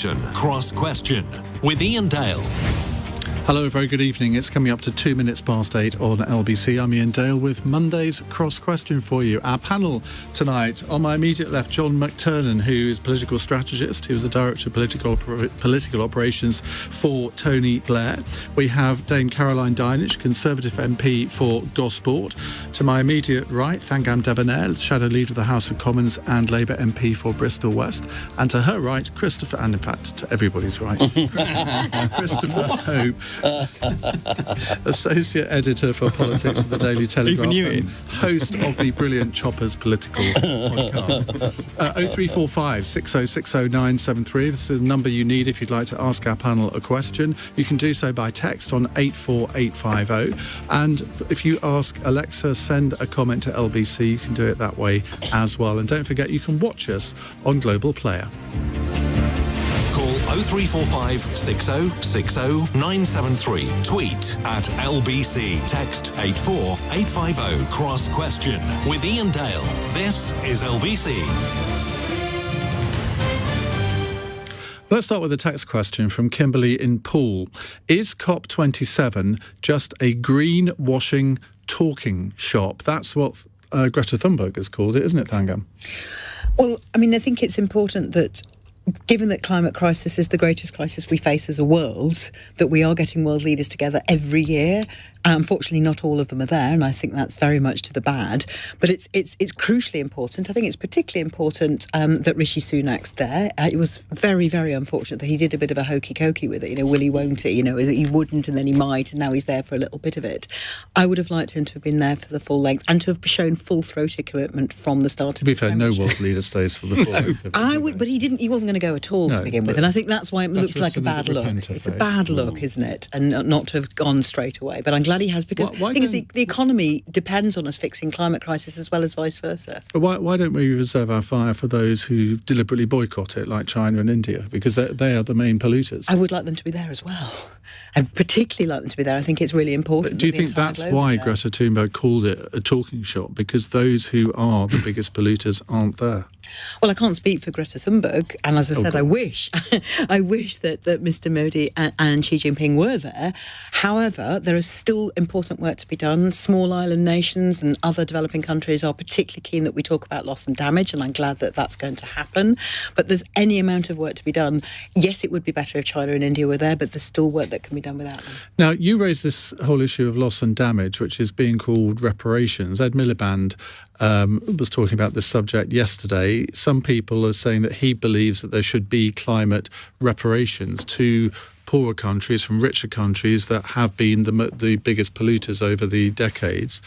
conversation, cross-question with Iain Dale. Hello, very good evening. It's coming up to 2 minutes past 8 on LBC. I'm Iain Dale with Monday's Cross Question for you. Our panel tonight, on my immediate left, John McTernan, who is political strategist. He was the Director of Political Operations for Tony Blair. We have Dame Caroline Dinenage, Conservative MP for Gosport. To my immediate right, Thangam Debbonaire, Shadow Leader of the House of Commons and Labour MP for Bristol West. And to her right, Christopher, and in fact, to everybody's right, Christopher Hope, Associate Editor for Politics of the Daily Telegraph and host of the brilliant Choppers Political podcast. 0345 6060 973. This is the number you need if you'd like to ask our panel a question. You can do so by text on 84850. And if you ask Alexa, send a comment to LBC, you can do it that way as well. And don't forget, you can watch us on Global Player. Call 0345 6060 973. Tweet at LBC. Text 84850. Cross Question with Iain Dale. This is LBC. Let's start with a text question from Kimberly in Poole. Is COP27 just a greenwashing talking shop? That's what Greta Thunberg has called it, isn't it, Thangam? Well, I mean, I think it's important that, given that climate crisis is the greatest crisis we face as a world, that we are getting world leaders together every year. Unfortunately, not all of them are there, and I think that's very much to the bad. But it's crucially important. I think it's particularly important that Rishi Sunak's there. It was very, very unfortunate that he did a bit of a hokey-cokey with it. Will he, won't he? He wouldn't, and then he might, and now he's there for a little bit of it. I would have liked him to have been there for the full length and to have shown full-throated commitment from the start. To be fair, no world leader stays for the full length. I would, but he didn't. He wasn't going to go at all to begin with, and I think that's why it looks like a bad look. It's a bad look, isn't it? And not to have gone straight away. But I'm glad he has, because the thing is, the economy depends on us fixing climate crisis as well as vice versa. But why don't we reserve our fire for those who deliberately boycott it, like China and India? Because they are the main polluters. I would like them to be there as well. I'd particularly like them to be there. I think it's really important. But do you think that's why Greta Thunberg called it a talking shop? Because those who are the biggest polluters aren't there? Well, I can't speak for Greta Thunberg, and as I said, I wish that Mr. Modi and Xi Jinping were there. However, there is still important work to be done. Small island nations and other developing countries are particularly keen that we talk about loss and damage, and I'm glad that that's going to happen. But there's any amount of work to be done. Yes, it would be better if China and India were there, but there's still work that can be done without them. Now, you raised this whole issue of loss and damage, which is being called reparations. Ed Miliband was talking about this subject yesterday. Some people are saying that he believes that there should be climate reparations to poorer countries from richer countries that have been the biggest polluters over the decades.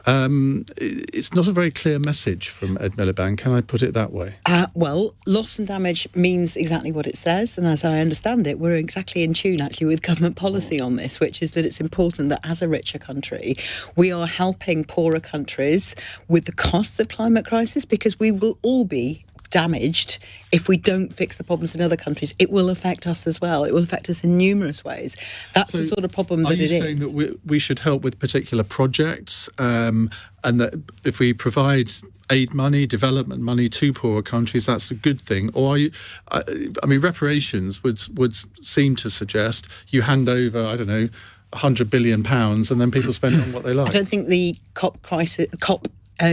It's not a very clear message from Ed Miliband. Can I put it that way? Well, loss and damage means exactly what it says, and as I understand it, we're exactly in tune actually with government policy on this, which is that it's important that as a richer country, we are helping poorer countries with the costs of climate crisis, because we will all be damaged if we don't fix the problems in other countries. It will affect us as well. It will affect us in numerous ways. That's the sort of problem that it is. Are you saying that we should help with particular projects, and that if we provide aid money, development money to poorer countries, that's a good thing? Or are you, I mean, reparations would seem to suggest you hand over, I don't know, £100 billion and then people spend it on what they like. I don't think the COP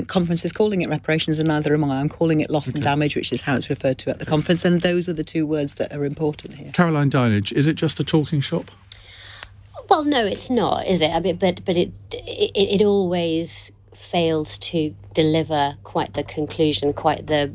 conference is calling it reparations, and neither am I. I'm calling it loss and damage, which is how it's referred to at the conference, and those are the two words that are important here. Caroline Dinenage, is it just a talking shop? Well, no, it's not, is it? I mean, but it always fails to deliver quite the conclusion, quite the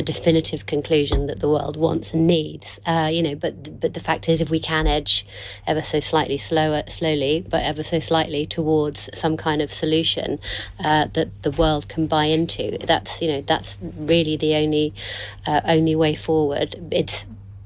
definitive conclusion that the world wants and needs. But the fact is, if we can edge ever so slowly, but ever so slightly towards some kind of solution that the world can buy into, that's really the only way forward. It's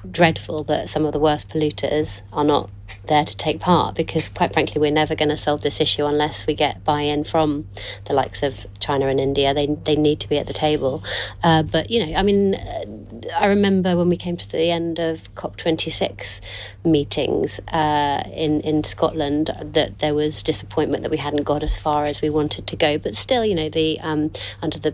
dreadful that some of the worst polluters are not there to take part, because quite frankly we're never going to solve this issue unless we get buy-in from the likes of China and India. They need to be at the table. But I remember when we came to the end of COP26 meetings in Scotland, that there was disappointment that we hadn't got as far as we wanted to go. But still, under the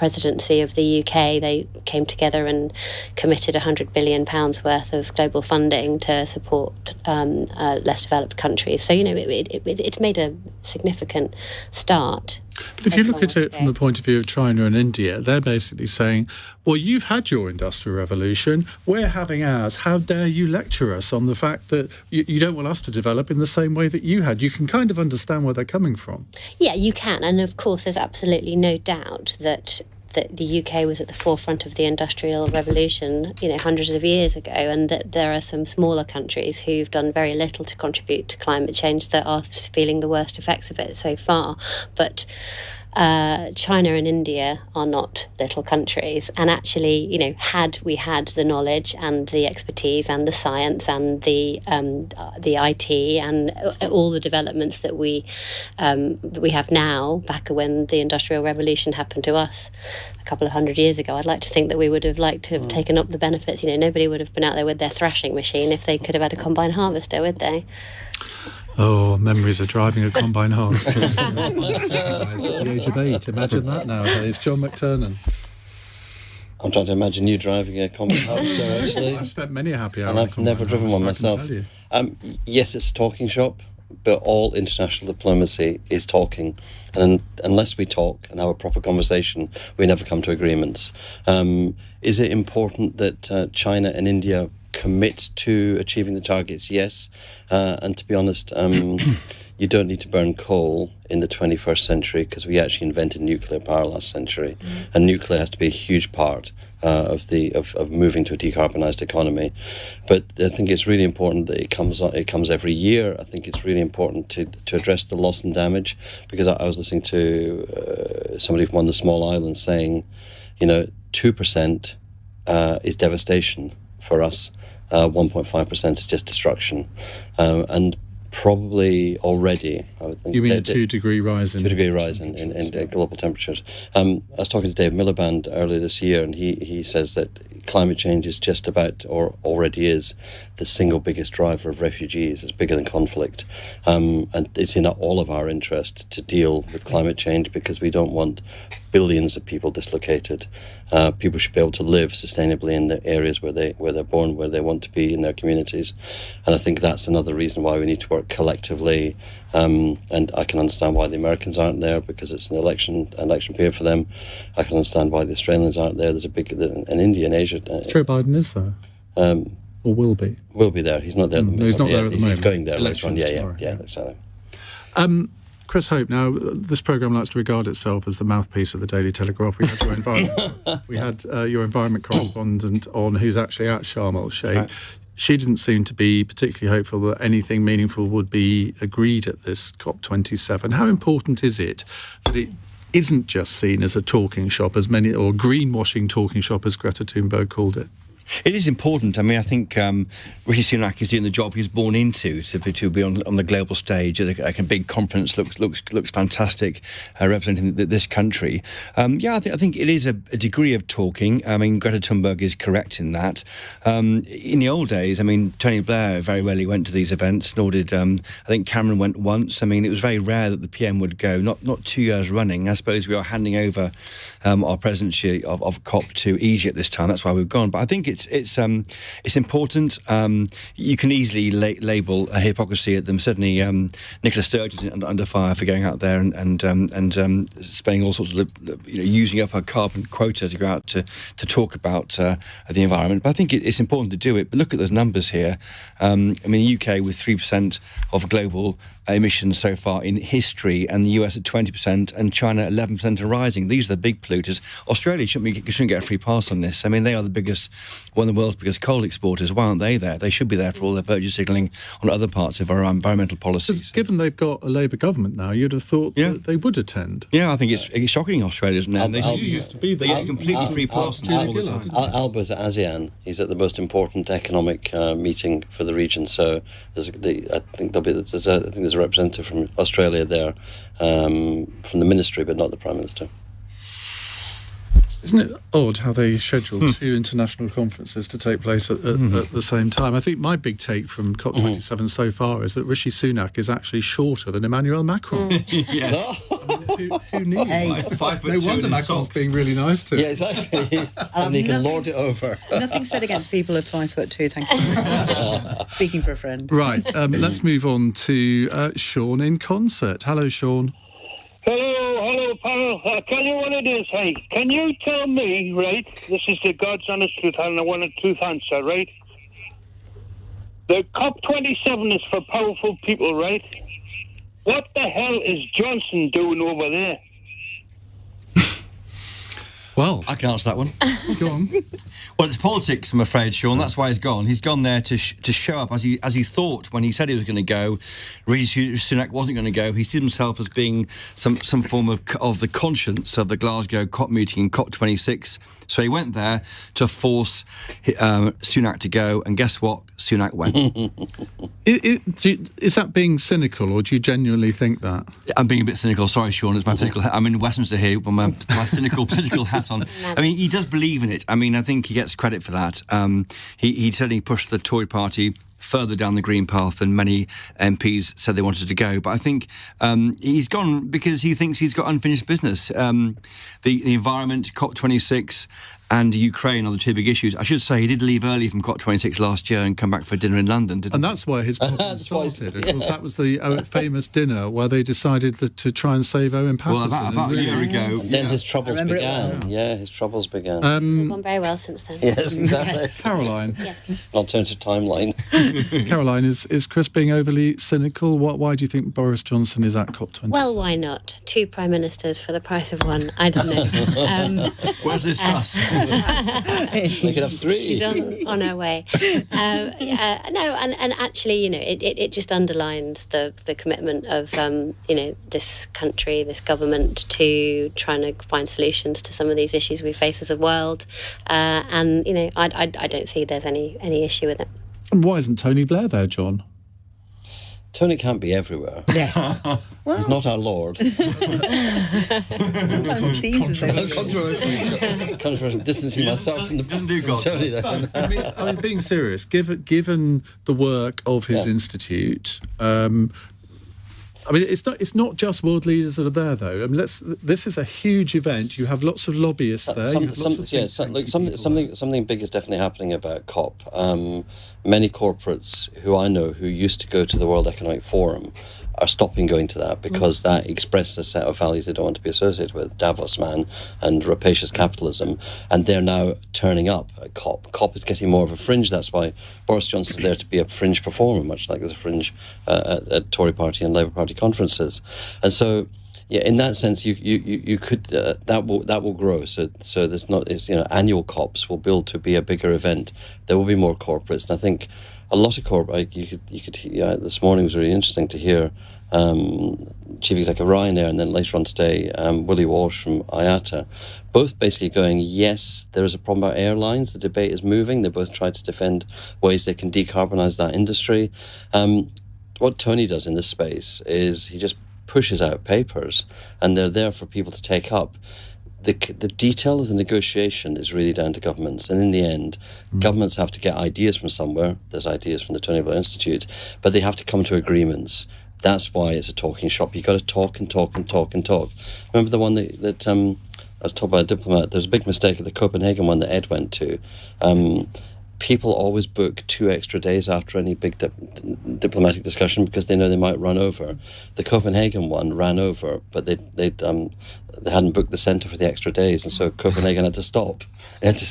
presidency of the UK, they came together and committed £100 billion worth of global funding to support less developed countries. So, it's made a significant start. But if you look at it from the point of view of China and India, they're basically saying, well, you've had your industrial revolution, we're having ours. How dare you lecture us on the fact that you don't want us to develop in the same way that you had? You can kind of understand where they're coming from. Yeah, you can. And of course, there's absolutely no doubt that the UK was at the forefront of the Industrial Revolution, hundreds of years ago, and that there are some smaller countries who've done very little to contribute to climate change that are feeling the worst effects of it so far. But China and India are not little countries, and actually, had we had the knowledge and the expertise and the science and the IT and all the developments that we have now, back when the Industrial Revolution happened to us a couple of hundred years ago, I'd like to think that we would have liked to have taken up the benefits. Nobody would have been out there with their thrashing machine if they could have had a combine harvester, would they? Oh, memories of driving a combine harvester at the age of 8. Imagine that nowadays. John McTernan. I'm trying to imagine you driving a combine harvester, actually. I've spent many a happy hour. And I've never driven one myself. Yes, it's a talking shop, but all international diplomacy is talking. And unless we talk and have a proper conversation, we never come to agreements. Is it important that China and India commit to achieving the targets? Yes. And to be honest, you don't need to burn coal in the 21st century, because we actually invented nuclear power last century. And nuclear has to be a huge part of moving to a decarbonised economy. But I think it's really important that it comes every year. I think it's really important to address the loss and damage, because I was listening to somebody from one of the small islands saying, 2% is devastation for us. 1.5% is just destruction, and probably already, I would think. You mean a 2-degree rise in 2-degree rise in global temperatures. I was talking to Dave Miliband earlier this year, and he says that climate change is just about, or already is, the single biggest driver of refugees. It's bigger than conflict, and it's in all of our interest to deal with climate change, because we don't want billions of people dislocated. People should be able to live sustainably in the areas where they're born, where they want to be in their communities. And I think that's another reason why we need to work collectively. And I can understand why the Americans aren't there, because it's an election period for them. I can understand why the Australians aren't there. There's in India and Asia. Joe Biden is there. Or will be. Will be there. He's not there at the moment. No, he's not there at the moment. He's going there later on. Tomorrow. Yeah, exactly. Chris Hope, now, this programme likes to regard itself as the mouthpiece of the Daily Telegraph. We had your environment correspondent on, who's actually at Sharm el-Sheikh. Right. She didn't seem to be particularly hopeful that anything meaningful would be agreed at this COP27. How important is it that it isn't just seen as a talking shop, or greenwashing talking shop, as Greta Thunberg called it? It is important. I mean, I think Rishi Sunak is doing the job he's born into, to be on the global stage at a big conference. Looks fantastic, representing this country. I think it is a degree of talking. I mean, Greta Thunberg is correct in that. In the old days, I mean, Tony Blair very rarely went to these events, nor did I think Cameron went once. I mean, it was very rare that the PM would go. Not 2 years running. I suppose we are handing over our presidency of COP to Egypt this time. That's why we've gone. But I think it's important. You can easily label a hypocrisy at them. Certainly, Nicola Sturgeon's under fire for going out there and spending all sorts of using up her carbon quota to go out to talk about the environment. But I think it's important to do it. But look at the numbers here. I mean, the UK with 3% of global emissions so far in history, and the US at 20%, and China 11% and rising. These are the big polluters. Australia shouldn't get a free pass on this. I mean, they are one of the world's biggest coal exporters. Why aren't they there? They should be there for all their virtue signalling on other parts of our environmental policies. Given they've got a Labour government now, you'd have thought that they would attend. Yeah, I think it's shocking Australia's now. They used to be there. They get completely free pass all the time. Albert's at ASEAN. He's at the most important economic meeting for the region. So I think there's a representative from Australia there, from the ministry, but not the Prime Minister. Isn't it odd how they schedule two international conferences to take place at the same time? I think my big take from COP27 so far is that Rishi Sunak is actually shorter than Emmanuel Macron. Yes. I mean, Who knew? Hey. 5 foot No 2 wonder in his Macron's socks. being really nice to him. Yeah, exactly. And he can lord it over. Nothing said against people of 5'2", thank you. Speaking for a friend. Right, let's move on to Sean in concert. Hello, Sean. Hello, pal. I'll tell you what it is, hey. Can you tell me, right, this is the God's honest truth, and I want a truth answer, right? The COP27 is for powerful people, right? What the hell is Johnson doing over there? Well, I can answer that one. go on. Well, it's politics, I'm afraid, Sean. That's why he's gone. He's gone there to show up as he thought when he said he was going to go. Rishi Sunak wasn't going to go. He sees himself as being some form of the conscience of the Glasgow COP meeting in COP26. So he went there to force Sunak to go, and guess what? Sunak went. Is that being cynical, or do you genuinely think that? I'm being a bit cynical. Sorry, Sean. It's my political hat. I'm in Westminster here with my cynical political hat on. I mean, he does believe in it. I mean, I think he gets credit for that. He certainly pushed the Tory party further down the green path than many MPs said they wanted to go. But I think he's gone because he thinks he's got unfinished business. The environment, COP26, and Ukraine are the two big issues. I should say he did leave early from COP26 last year and come back for dinner in London, didn't And he? that's why his problem started. Of course, that was the famous dinner where they decided to try and save Owen Paterson. Well, about a year ago. And then his troubles remember it began. well. Yeah, his troubles began. It's gone very well since then. Yes, exactly. Yes. Caroline. An alternative timeline. Caroline, is Chris being overly cynical? Why do you think Boris Johnson is at COP26? Well, why not? 2 prime ministers for the price of one. I don't know. Where's this cuss? They could have 3. She's on her way. No, and actually, it just underlines the commitment of this country, this government, to trying to find solutions to some of these issues we face as a world. And I don't see there's any issue with it. And why isn't Tony Blair there, John? Tony can't be everywhere. Yes. Well, He's not our Lord. sometimes it seems as though... Controversial. Distancing myself from the Doesn't do God. Tony then. I mean, being serious, given the work of his institute, I mean, it's not just world leaders that are there, though. I mean, this is a huge event. You have lots of lobbyists there. Something big is definitely happening about COP. Many corporates who I know who used to go to the World Economic Forum are stopping going to that because that expresses a set of values they don't want to be associated with, Davos man and rapacious capitalism, and they're now turning up at COP. COP is getting more of a fringe. That's why Boris Johnson's there to be a fringe performer, much like there's a fringe at Tory party and Labour Party conferences. And so, yeah, in that sense, you could that will grow. So there's not annual COPs will build to be a bigger event. There will be more corporates, and I think a lot of you could this morning was really interesting to hear Chief Executive Ryanair and then later on today Willie Walsh from IATA, both basically going, yes, there is a problem about airlines. The debate is moving. They both try to defend ways they can decarbonise that industry. What Tony does in this space is he just pushes out papers, and they're there for people to take up. The detail of the negotiation is really down to governments, and in the end, governments have to get ideas from somewhere. There's ideas from the Tony Blair Institute, but they have to come to agreements. That's why it's a talking shop. You've got to talk and talk and talk and talk. Remember the one that I was told by a diplomat, there's a big mistake at the Copenhagen one that Ed went to. People always book 2 extra days after any big diplomatic discussion because they know they might run over. The Copenhagen one ran over, but they hadn't booked the centre for the extra days, and so Copenhagen had to stop. Ed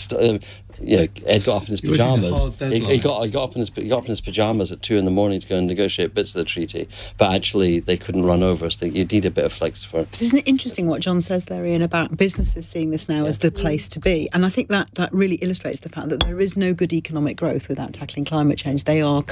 got up in his pajamas. He got up in his pajamas at 2 a.m. to go and negotiate bits of the treaty, but actually they couldn't run over. So you need a bit of flex for. But isn't it interesting what John says there, Ian, about businesses seeing this now as the place to be? And I think that really illustrates the fact that there is no good economic growth without tackling climate change. They are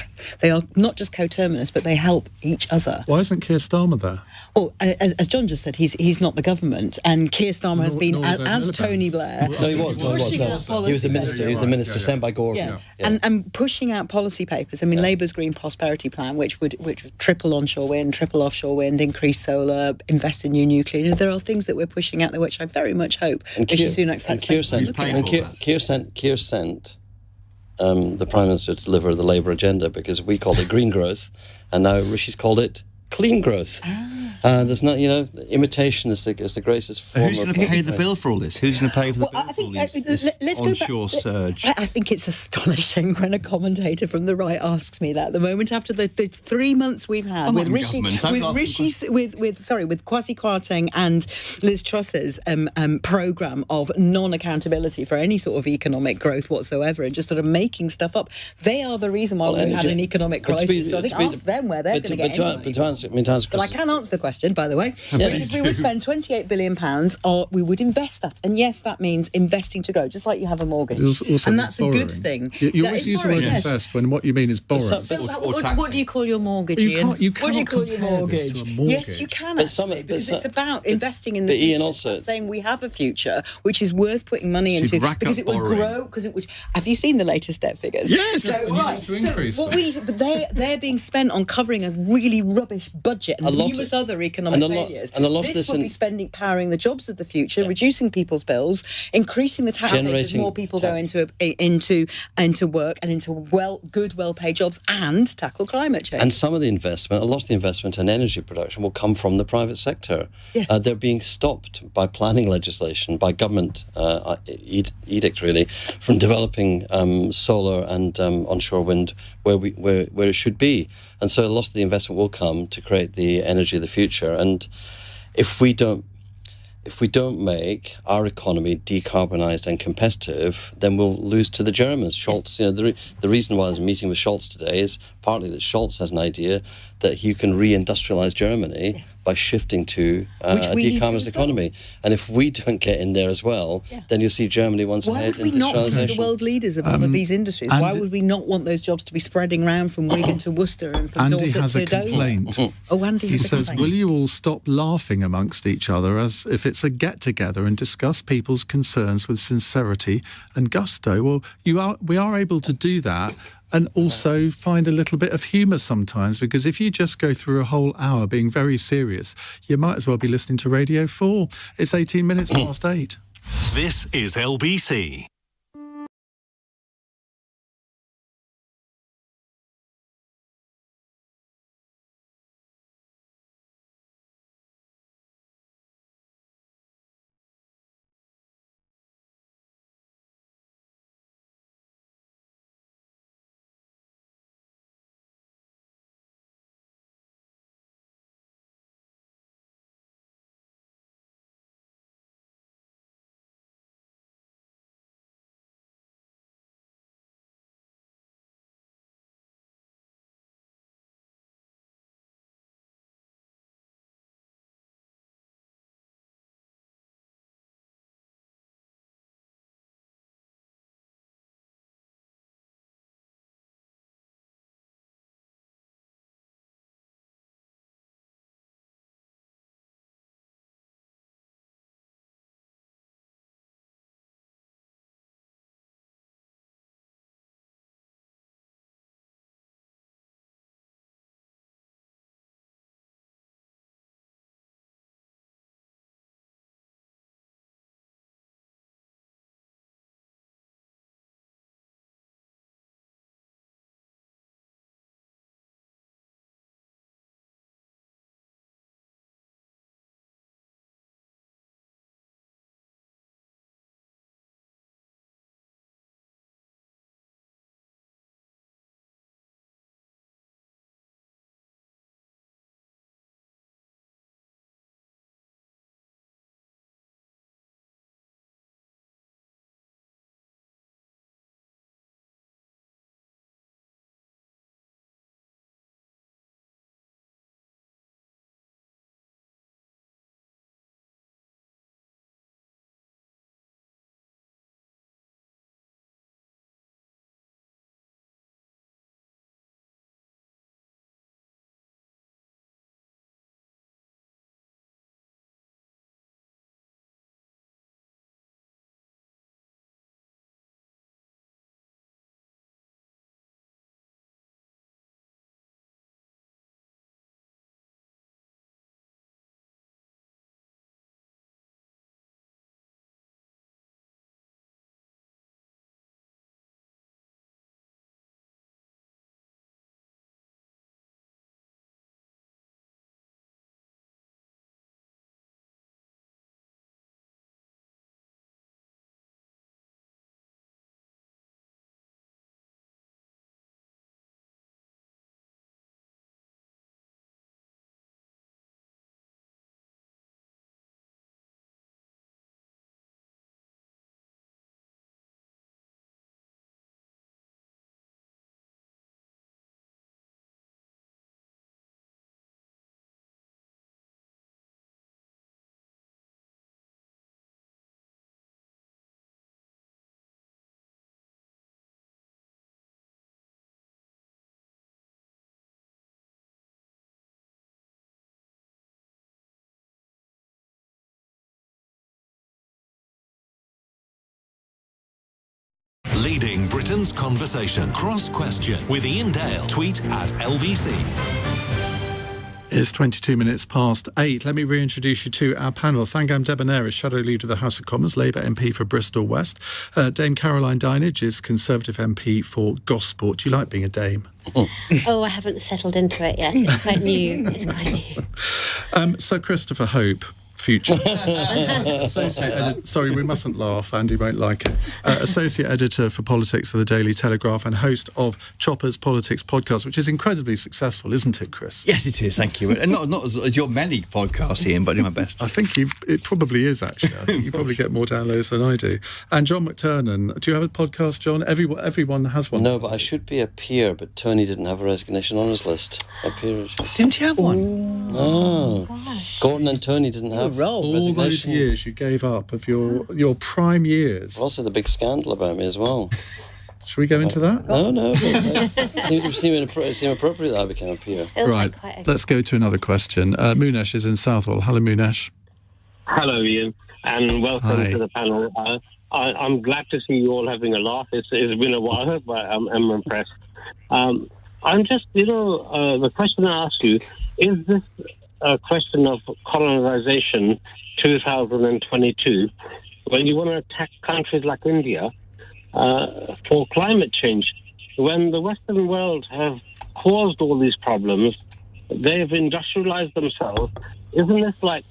not just coterminous, but they help each other. Why isn't Keir Starmer there? Well, as John just said, he's not the government, and Keir Starmer has been, as Tony Blair, No, he was. pushing out He was the policy minister. He was the minister sent by Gordon. Yeah. And pushing out policy papers. I mean, Labour's Green Prosperity Plan, which would triple onshore wind, triple offshore wind, increase solar, invest in new nuclear. There are things that we're pushing out there, which I very much hope Rishi Sunak Keir sent the Prime Minister to deliver the Labour agenda because we called it green growth, and now Rishi's called it clean growth. There's not, imitation is the greatest form Who's going to pay the bill for all this? Who's going to pay for the bill for all this let's onshore surge? I think it's astonishing when a commentator from the right asks me that. The moment after the 3 months we've had with Kwasi Kwarteng and Liz Truss's programme of non-accountability for any sort of economic growth whatsoever, and just sort of making stuff up, they are the reason why we've had an economic crisis. So I think ask them where they're going to get any money. But I can answer the question, by the way, which is we would spend £28 billion, or we would invest that. And yes, that means investing to grow, just like you have a mortgage. And that's a good thing. You always use the word invest when what you mean is borrow. What do you call your mortgage, Ian? What do you call your mortgage? Yes, you can actually, because it's about investing in the future. Ian, also saying we have a future which is worth putting money into because it will grow. Because it would. Have you seen the latest debt figures? Yes. So what we need, but they're being spent on covering a really rubbish budget and numerous other economic failures. And a lot of this would be spending powering the jobs of the future, reducing people's bills, increasing the tax rate as more people go into work and into well-paid jobs, and tackle climate change. And a lot of the investment in energy production will come from the private sector. Yes. They're being stopped by planning legislation, by government edict, really, from developing solar and onshore wind where it should be. And so a lot of the investment will come to create the energy of the future. And if we don't make our economy decarbonised and competitive, then we'll lose to the Germans. Scholz, the reason why I was meeting with Scholz today is partly that Scholz has an idea that you can re-industrialise Germany by shifting to a decarbonised economy. And if we don't get in there as well, then you'll see Germany once ahead in industrialisation. Why would we not be the world leaders of all of these industries? Why would we not want those jobs to be spreading around from Wigan to Worcester and from Andy Dorset has to a Dover? complaint. Andy He says, will you all stop laughing amongst each other as if it's a get-together and discuss people's concerns with sincerity and gusto? Well, we are able to do that and also find a little bit of humour sometimes, because if you just go through a whole hour being very serious, you might as well be listening to Radio 4. It's 18 minutes past 8. This is LBC. leading Britain's conversation. Cross Question with Iain Dale. Tweet at LBC. It's 22 minutes past 8. Let me reintroduce you to our panel. Thangam Debbonaire is Shadow Leader of the House of Commons, Labour MP for Bristol West. Dame Caroline Dinenage is Conservative MP for Gosport. Do you like being a dame? Oh, I haven't settled into it yet. It's quite new. So Christopher Hope, future associate editor. Sorry, we mustn't laugh. Andy won't like it. Associate editor for politics of the Daily Telegraph and host of Chopper's Politics podcast, which is incredibly successful, isn't it, Chris? Yes, it is. Thank you. And not as your many podcasts, Ian, but I do my best. I think it probably is, actually. I think you probably get more downloads than I do. And John McTernan, do you have a podcast, John? Everyone has one. No, but I should be a peer, but Tony didn't have a resignation on his list. A peer. Didn't you have one? No. Gosh. Gordon and Tony didn't have all those years you gave up of your prime years. Also, the big scandal about me as well. Should we go into that? No. It seemed appropriate that I became a peer. Right. Let's go to another question. Munesh is in Southall. Hello, Munesh. Hello, Ian, and welcome to the panel. I'm glad to see you all having a laugh. It's been a while, but I'm impressed. I'm just, the question I ask you, is this a question of colonization 2022, when you want to attack countries like India for climate change, when the Western world have caused all these problems, they've industrialized themselves? Isn't this like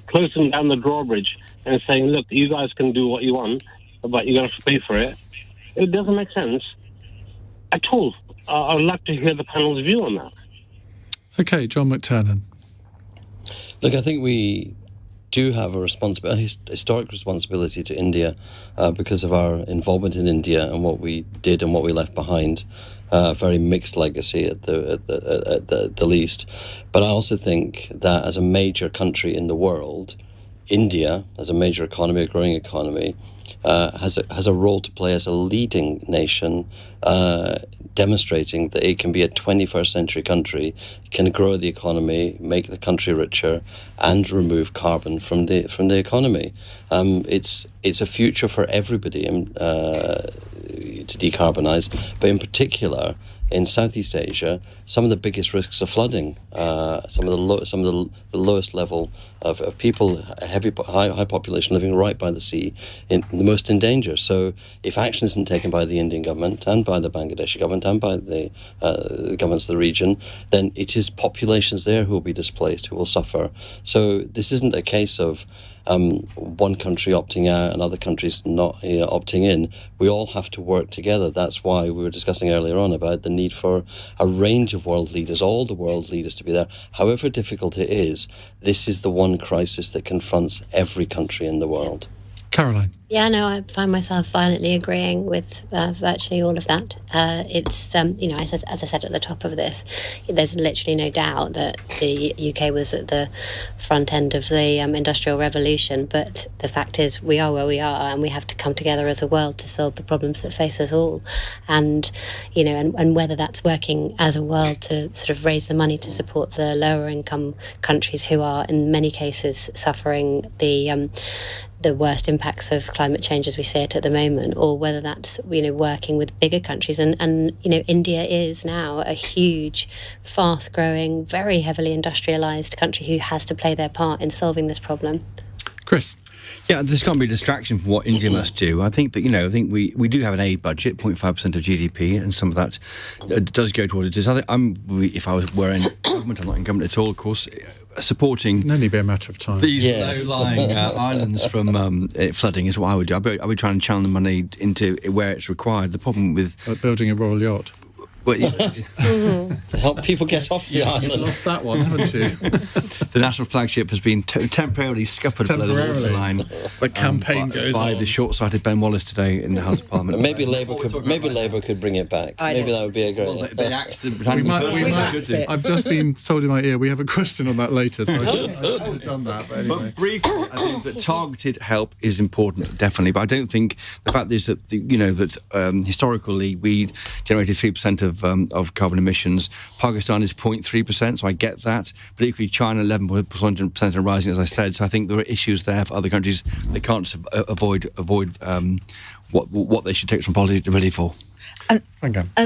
closing down the drawbridge and saying, look, you guys can do what you want, but you're going to have to pay for it? It doesn't make sense at all. I'd like to hear the panel's view on that. Okay, John McTernan. Look, I think we do have a historic responsibility to India because of our involvement in India and what we did and what we left behind. A very mixed legacy at the least. But I also think that as a major country in the world, India, as a major economy, a growing economy, has a role to play as a leading nation, demonstrating that it can be a 21st century country, can grow the economy, make the country richer, and remove carbon from the economy. It's a future for everybody to decarbonise, but in particular in Southeast Asia, some of the biggest risks of flooding, some of the lowest level of people, high population living right by the sea, in the most in danger. So if action isn't taken by the Indian government and by the Bangladeshi government and by the governments of the region, then it is populations there who will be displaced, who will suffer. So this isn't a case of one country opting out and other countries not opting in. We all have to work together. That's why we were discussing earlier on about the need for a range of world leaders, all the world leaders to be there. However difficult it is, this is the one crisis that confronts every country in the world. Caroline. Yeah, no, I find myself violently agreeing with virtually all of that. It's, as I said at the top of this, there's literally no doubt that the UK was at the front end of the Industrial Revolution, but the fact is we are where we are and we have to come together as a world to solve the problems that face us all. And, and whether that's working as a world to sort of raise the money to support the lower income countries who are in many cases suffering the worst impacts of climate change as we see it at the moment, or whether that's working with bigger countries, and India is now a huge, fast-growing, very heavily industrialised country who has to play their part in solving this problem. Chris. Yeah, there's got to be a distraction from what India must do. I think, but I think we do have an aid budget, 0.5% of GDP, and some of that does go towards it. If I were in government, I'm not in government at all, of course, supporting. It'll only be a matter of time. These low-lying islands from flooding is what I would do. I would try and channel the money into where it's required. The problem with building a royal yacht. Well, to help people get off the island. You've lost that one, haven't you? The national flagship has been temporarily scuppered below the waterline. The campaign goes by on. the short-sighted Ben Wallace today in the House of Parliament. Maybe Labour could bring it back. Maybe that would be a great. They axed the we might. I've just been told in my ear we have a question on that later, so I should have done that. But anyway. But briefly, I think that targeted help is important, definitely. But I don't think the fact is that historically we generated 3% of of carbon emissions. Pakistan is 0.3%, so I get that. But equally, China 11% and rising, as I said. So I think there are issues there for other countries. They can't avoid what they should take responsibility for. And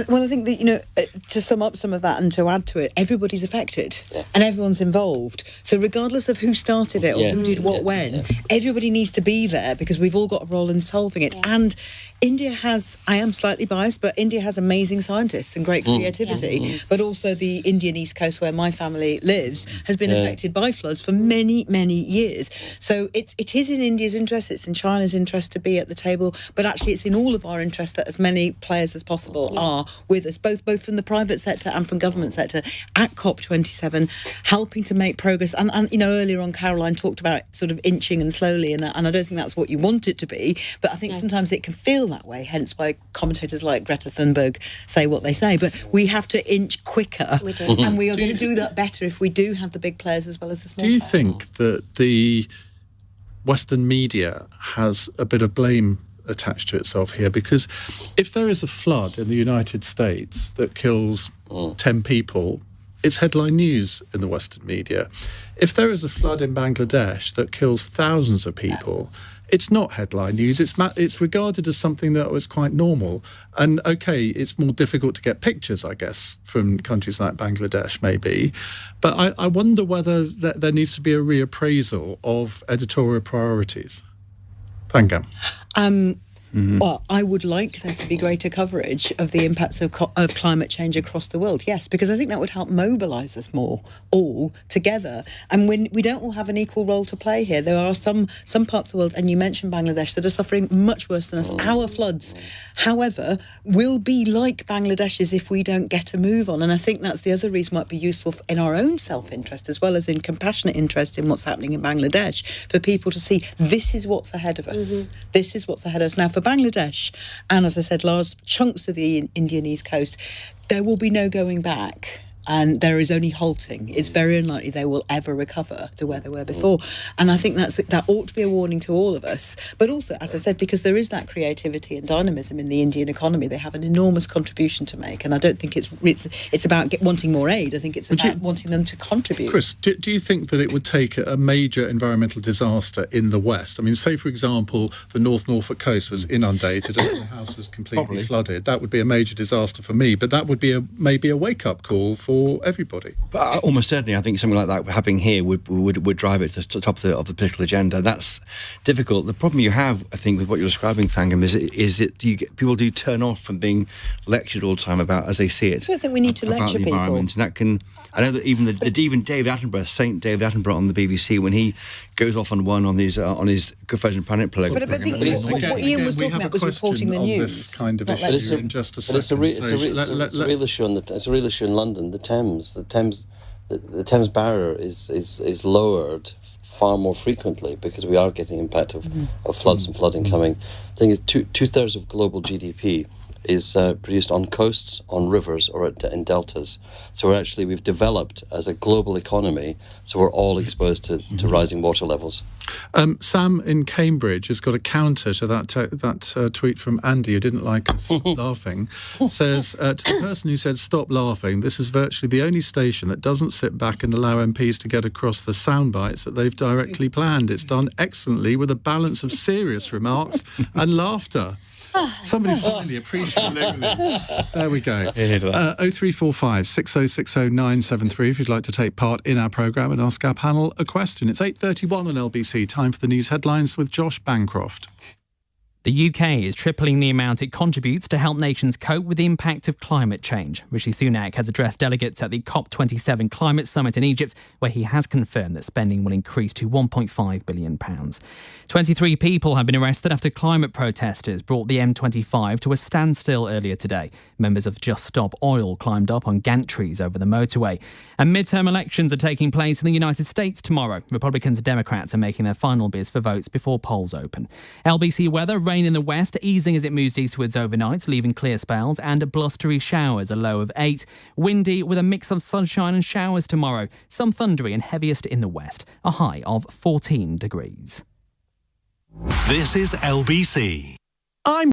well, I think that, to sum up some of that and to add to it, everybody's affected and everyone's involved. So regardless of who started it or who did what when, everybody needs to be there because we've all got a role in solving it. And India has, I am slightly biased, but India has amazing scientists and great creativity. But also the Indian East Coast, where my family lives, has been affected by floods for many, many years. So it is in India's interest, it's in China's interest to be at the table, but actually it's in all of our interest that as many players as possible are with us, both from the private sector and from government sector at COP27, helping to make progress. And earlier on, Caroline talked about sort of inching and slowly, and I don't think that's what you want it to be, but I think sometimes it can feel that way, hence why commentators like Greta Thunberg say what they say. But we have to inch quicker, and we are going to do that better if we do have the big players as well as the small players. Do you think that the Western media has a bit of blame attached to itself here? Because if there is a flood in the United States that kills 10 people, it's headline news in the Western media. If there is a flood in Bangladesh that kills thousands of people, it's not headline news. It's regarded as something that was quite normal. And okay, it's more difficult to get pictures, I guess, from countries like Bangladesh, maybe. But I wonder whether there needs to be a reappraisal of editorial priorities. Thangam. Well, I would like there to be greater coverage of the impacts of climate change across the world, yes, because I think that would help mobilise us more, all together. And when we don't all have an equal role to play here, there are some parts of the world, and you mentioned Bangladesh, that are suffering much worse than us. Our floods, however, will be like Bangladesh's if we don't get a move on. And I think that's the other reason why it'd be useful in our own self-interest, as well as in compassionate interest in what's happening in Bangladesh, for people to see this is what's ahead of us. This is what's ahead of us. Now, for Bangladesh, and as I said, large chunks of the Indian East Coast, there will be no going back. And there is only halting. It's very unlikely they will ever recover to where they were before. And I think that ought to be a warning to all of us. But also, as I said, because there is that creativity and dynamism in the Indian economy, they have an enormous contribution to make. And I don't think it's about wanting more aid. I think it's about wanting them to contribute. Chris, do you think that it would take a major environmental disaster in the West? I mean, say, for example, the Norfolk coast was inundated and the house was completely flooded. That would be a major disaster for me. But that would be maybe a wake-up call for everybody. But almost certainly, I think something like that happening here would drive it to the top of the political agenda. That's difficult. The problem you have, I think, with what you're describing, Thangam, is that people do turn off from being lectured all the time about as they see it. I don't think we need to lecture the environment, people. And that can. I know that even David Attenborough, Saint David Attenborough on the BBC, when he goes off on his Good Frozen Planet program. But I think what Ian was talking about was reporting the news. This kind of issue in just a second. It's a real issue it's a real issue in London. The Thames barrier is lowered far more frequently because we are getting impact of floods and flooding coming. The thing is, two-thirds of global GDP is produced on coasts, on rivers, or in deltas. So we've developed as a global economy, so we're all exposed to rising water levels. Sam in Cambridge has got a counter to that tweet from Andy, who didn't like us laughing. Says, to the person who said stop laughing, this is virtually the only station that doesn't sit back and allow MPs to get across the sound bites that they've directly planned. It's done excellently with a balance of serious remarks and laughter. Somebody finally appreciated it. There we go. 0345 6060 973 if you'd like to take part in our programme and ask our panel a question. It's 8:31 on LBC. Time for the news headlines with Josh Bancroft. The UK is tripling the amount it contributes to help nations cope with the impact of climate change. Rishi Sunak has addressed delegates at the COP27 climate summit in Egypt, where he has confirmed that spending will increase to £1.5 billion. 23 people have been arrested after climate protesters brought the M25 to a standstill earlier today. Members of Just Stop Oil climbed up on gantries over the motorway. And midterm elections are taking place in the United States tomorrow. Republicans and Democrats are making their final bids for votes before polls open. LBC weather, rain in the west, easing as it moves eastwards overnight, leaving clear spells and blustery showers, a low of 8. Windy with a mix of sunshine and showers tomorrow. Some thundery and heaviest in the west, a high of 14 degrees. This is LBC. I'm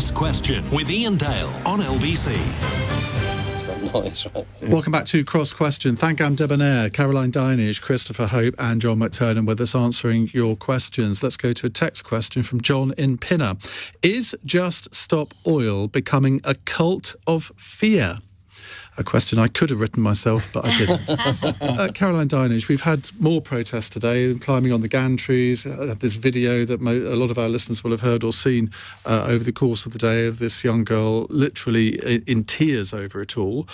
Cross Question with Iain Dale on LBC. Noise, right? Welcome back to Cross Question. Thangam, Debbonaire, Caroline Dinenage, Christopher Hope and John McTernan with us answering your questions. Let's go to a text question from John in Pinner. Is Just Stop Oil becoming a cult of fear? A question I could have written myself, but I didn't. Caroline Dinenage, we've had more protests today, climbing on the gantries. I had this video that a lot of our listeners will have heard or seen over the course of the day of this young girl literally in tears over it all.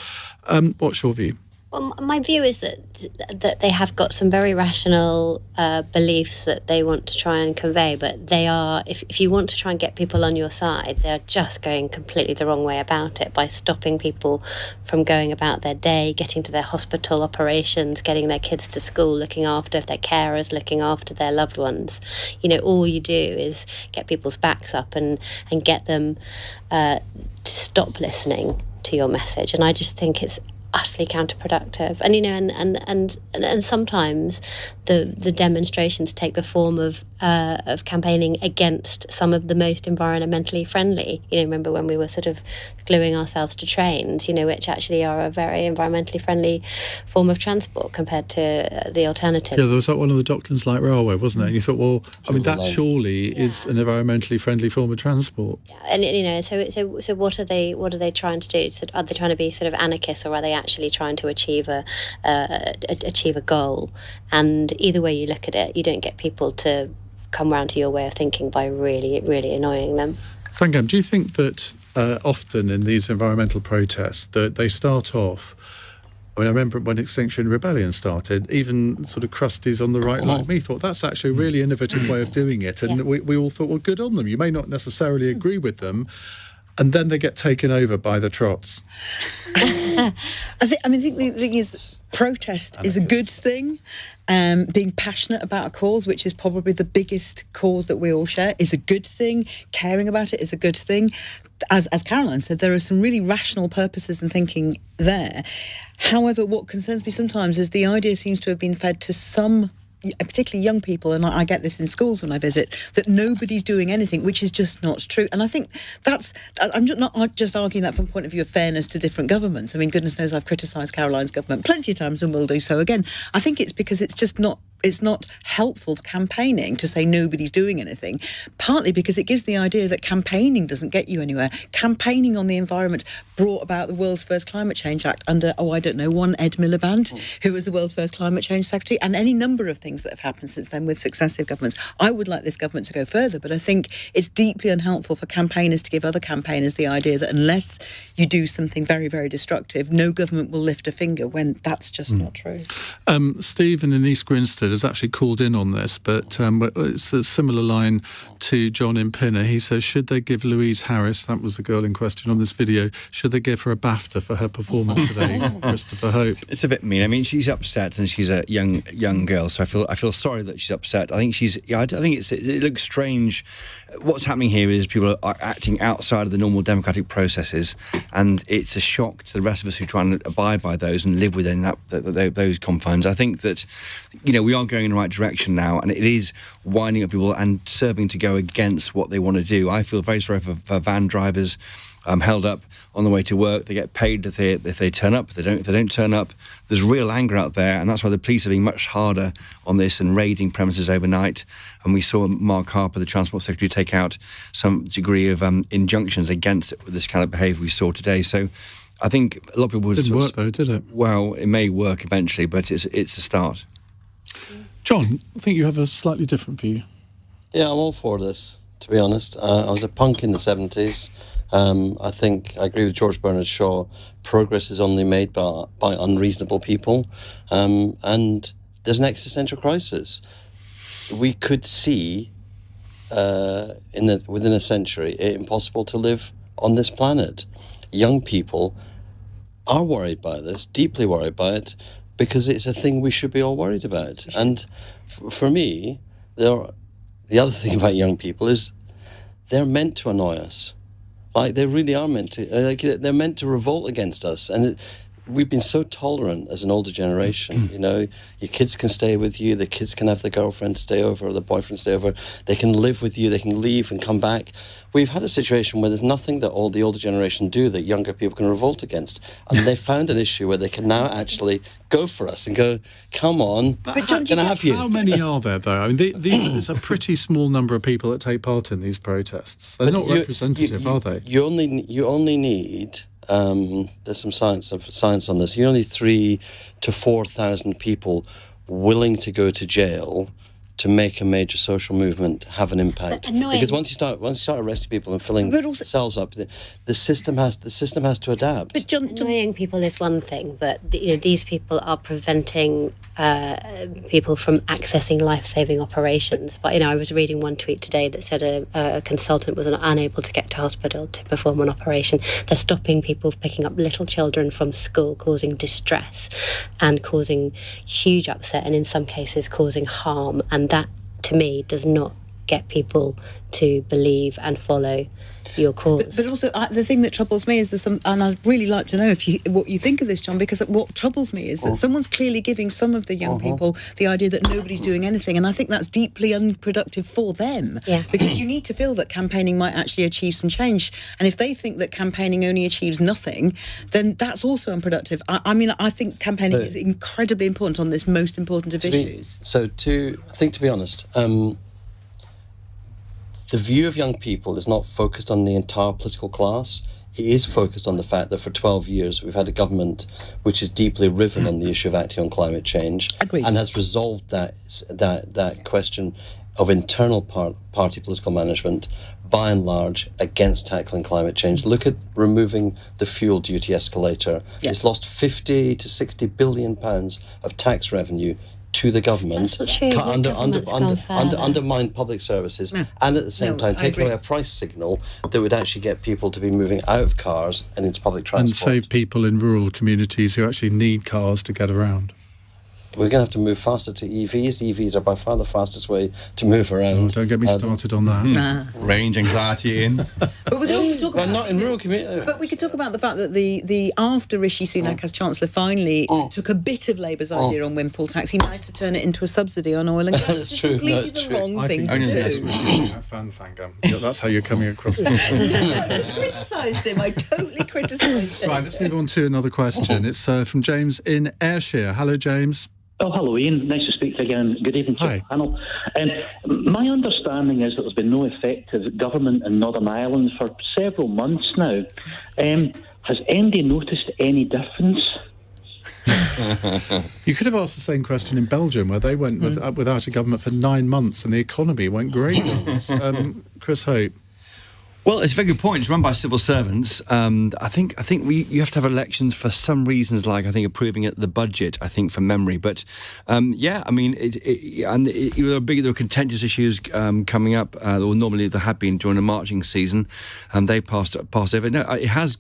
What's your view? Well, my view is that they have got some very rational beliefs that they want to try and convey, but they are, if you want to try and get people on your side, they're just going completely the wrong way about it by stopping people from going about their day, getting to their hospital operations, getting their kids to school, looking after their carers, looking after their loved ones. You know, all you do is get people's backs up and get them to stop listening to your message. And I just think it's utterly counterproductive, and you know, and sometimes the demonstrations take the form of campaigning against some of the most environmentally friendly. You know, remember when we were sort of gluing ourselves to trains, you know, which actually are a very environmentally friendly form of transport compared to the alternative. Yeah, there was that one of the Docklands Light Railway, wasn't it? And you thought, well, I mean, that surely is an environmentally friendly form of transport. Yeah, and you know, so what are they trying to do? So are they trying to be sort of anarchists, or are they actually trying to achieve a goal? And either way you look at it, you don't get people to come round to your way of thinking by really, really annoying them. Thangam, do you think that often in these environmental protests that they start off, I mean, I remember when Extinction Rebellion started, even sort of crusties on the right like me thought that's actually a really innovative way of doing it, and we all thought, well, good on them. You may not necessarily agree with them, and then they get taken over by the trots. I think the thing is, protest is a good thing. Being passionate about a cause, which is probably the biggest cause that we all share, is a good thing. Caring about it is a good thing. As Caroline said, there are some really rational purposes and thinking there. However, what concerns me sometimes is the idea seems to have been fed to some, particularly young people, and I get this in schools when I visit, that nobody's doing anything, which is just not true. And I think I'm not just arguing that from a point of view of fairness to different governments. I mean, goodness knows I've criticised Caroline's government plenty of times and will do so again. I think it's because it's not helpful for campaigning to say nobody's doing anything, partly because it gives the idea that campaigning doesn't get you anywhere. Campaigning on the environment brought about the world's first Climate Change Act under, one Ed Miliband, who was the world's first Climate Change Secretary, and any number of things that have happened since then with successive governments. I would like this government to go further, but I think it's deeply unhelpful for campaigners to give other campaigners the idea that unless you do something very, very destructive, no government will lift a finger, when that's just not true. Stephen in East Grinstead has actually called in on this, but it's a similar line to John in Pinner. He says, should they give Louise Harris, that was the girl in question on this video, should they give her a BAFTA for her performance today? Christopher Hope. It's a bit mean. I mean, she's upset, and she's a young girl, so I feel sorry that she's upset. I think it looks strange. What's happening here is people are acting outside of the normal democratic processes, and it's a shock to the rest of us who try and abide by those and live within those confines. I think that, you know, we are going in the right direction now, and it is winding up people and serving to go against what they want to do. I feel very sorry for van drivers held up on the way to work. They get paid if they turn up. If they don't turn up, there's real anger out there, and that's why the police are being much harder on this and raiding premises overnight. And we saw Mark Harper, the Transport Secretary, take out some degree of injunctions against this kind of behaviour we saw today. So I think a lot of people... Didn't work though, did it? Well, it may work eventually, but it's a start. John, I think you have a slightly different view. Yeah, I'm all for this, to be honest. I was a punk in the 70s. I think I agree with George Bernard Shaw. Progress is only made by unreasonable people, and there's an existential crisis. We could see within a century it impossible to live on this planet. Young people are worried by this, deeply worried by it, because it's a thing we should be all worried about. And for me, the other thing about young people is they're meant to annoy us. Like, they really are meant to. They're meant to revolt against us. And we've been so tolerant as an older generation. You know, your kids can stay with you, the kids can have the girlfriend stay over or the boyfriend stay over, they can live with you, they can leave and come back. We've had a situation where there's nothing that all the older generation do that younger people can revolt against, and they found an issue where they can now actually go for us and go, come on, can I have you? How many are there, though? I mean, it's a pretty small number of people that take part in these protests. They're not representative, are they? You only need... there's some science on this. You only 3,000 to 4,000 people willing to go to jail to make a major social movement have an impact. Because once you start arresting people and filling cells up, the system has to adapt. But annoying people is one thing, but these people are preventing people from accessing life-saving operations. But I was reading one tweet today that said a consultant was unable to get to hospital to perform an operation. They're stopping people picking up little children from school, causing distress and causing huge upset, and in some cases causing harm. And that, to me, does not get people to believe and follow your cause. But also, the thing that troubles me is and I'd really like to know what you think of this, John, because what troubles me is that someone's clearly giving some of the young people the idea that nobody's doing anything, and I think that's deeply unproductive for them. Yeah. Because you need to feel that campaigning might actually achieve some change, and if they think that campaigning only achieves nothing, then that's also unproductive. I think campaigning is incredibly important on this most important of issues. To be honest, the view of young people is not focused on the entire political class. It is focused on the fact that for 12 years we've had a government which is deeply riven on the issue of acting on climate change. Agreed. And has resolved that question of internal party political management by and large against tackling climate change. Look at removing the fuel duty escalator. Yes. It's lost 50 to 60 billion pounds of tax revenue to the government, undermine public services, and at the same time take away a price signal that would actually get people to be moving out of cars and into public transport. And save people in rural communities who actually need cars to get around. We're going to have to move faster to EVs. EVs are by far the fastest way to move around. Don't get me started on that. Range anxiety in. But we could also talk about not in rural communities. But we could talk about the fact that the after Rishi Sunak as Chancellor finally took a bit of Labour's idea on windfall tax, he managed to turn it into a subsidy on oil and gas. That's true. Completely the wrong thing to do. That's Rishi Sunak fan, Thangam. That's how you're coming across. I just criticised him. I totally criticised him. Right, let's move on to another question. It's from James in Ayrshire. Hello, James. Oh, hello, Ian. Nice to speak to you again. Good evening to the panel. My understanding is that there's been no effective government in Northern Ireland for several months now. Has anybody noticed any difference? You could have asked the same question in Belgium, where they went without a government for 9 months and the economy went great. Chris Hope. Well, it's a very good point. It's run by civil servants. I think you have to have elections for some reasons, like I think approving the budget. I think from memory, but there are contentious issues coming up. Or normally there have been during the marching season, and they passed over. No, it has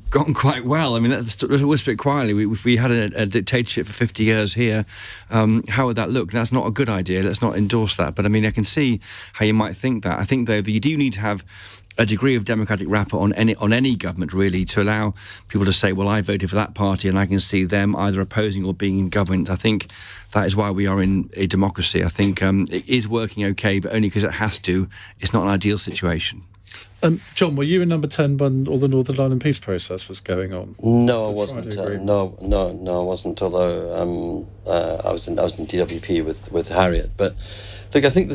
gone quite well. I mean, let's whisper it quietly. If we had a dictatorship for 50 years here, how would that look? That's not a good idea. Let's not endorse that. But I mean, I can see how you might think that. I think though that you do need to have a degree of democratic wrapper on any government, really, to allow people to say, well, I voted for that party and I can see them either opposing or being in government. I think that is why we are in a democracy. I think it is working okay, but only because it has to. It's not an ideal situation. John, were you in Number 10 when all the Northern Ireland peace process was going on? No, I wasn't. No, I wasn't. Although I was in DWP with Harriet. But look, I think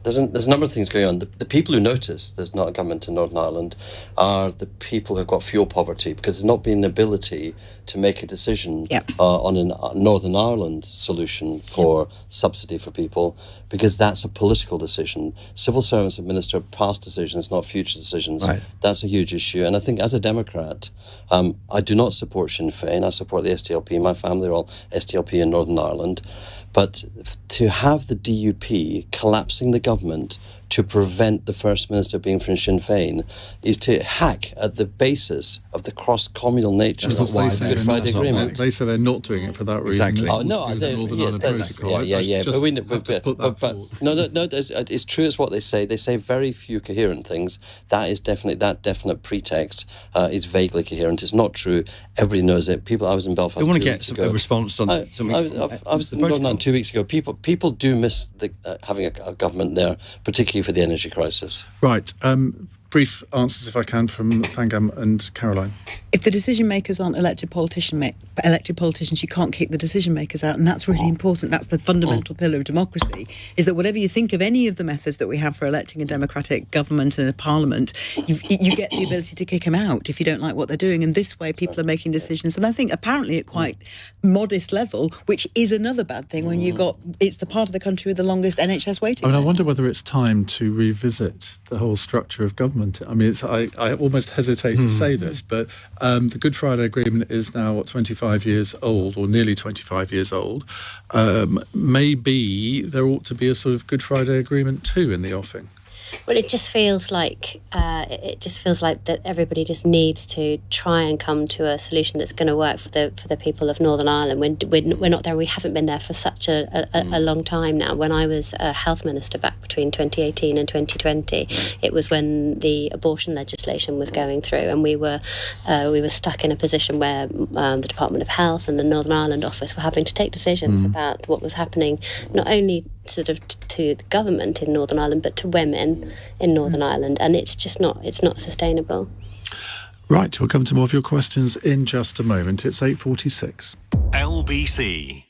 there's a number of things going on. The people who notice there's not a government in Northern Ireland are the people who've got fuel poverty, because there's not been an ability to make a decision on a Northern Ireland solution for subsidy for people, because that's a political decision. Civil servants administer past decisions, not future decisions. Right. That's a huge issue. And I think as a Democrat, I do not support Sinn Féin. I support the SDLP. My family are all SDLP in Northern Ireland. But to have the DUP collapsing the government to prevent the First Minister being from Sinn Féin is to hack at the basis of the cross-communal nature of the Good Friday Agreement. They say they're not doing it for that reason. Exactly. Oh, no, it's true. It's what they say. They say very few coherent things. That definite pretext is vaguely coherent. It's not true. Everybody knows it. I was in Belfast. We want to get a response on something. I was in Northern 2 weeks ago. People do miss having a government there, particularly for the energy crisis. Right. Brief answers, if I can, from Thangam and Caroline. If the decision makers aren't elected politicians, you can't kick the decision makers out, and that's really important. That's the fundamental pillar of democracy, is that whatever you think of any of the methods that we have for electing a democratic government and a parliament, you get the ability to kick them out if you don't like what they're doing, and this way people are making decisions, and I think apparently at quite modest level, which is another bad thing when it's the part of the country with the longest NHS waiting list. I wonder whether it's time to revisit the whole structure of government. I mean, I almost hesitate to say this, but the Good Friday Agreement is now 25 years old, or nearly 25 years old. Maybe there ought to be a sort of Good Friday Agreement too in the offing. Well, it just feels like that everybody just needs to try and come to a solution that's going to work for the people of Northern Ireland. We're not there. We haven't been there for such a long time now. When I was a health minister back between 2018 and 2020, it was when the abortion legislation was going through, and we were stuck in a position where the Department of Health and the Northern Ireland office were having to take decisions about what was happening, not only sort of to the government in Northern Ireland, but to women in Northern Ireland, and it's not sustainable. Right, we'll come to more of your questions in just a moment. It's 8:46. LBC.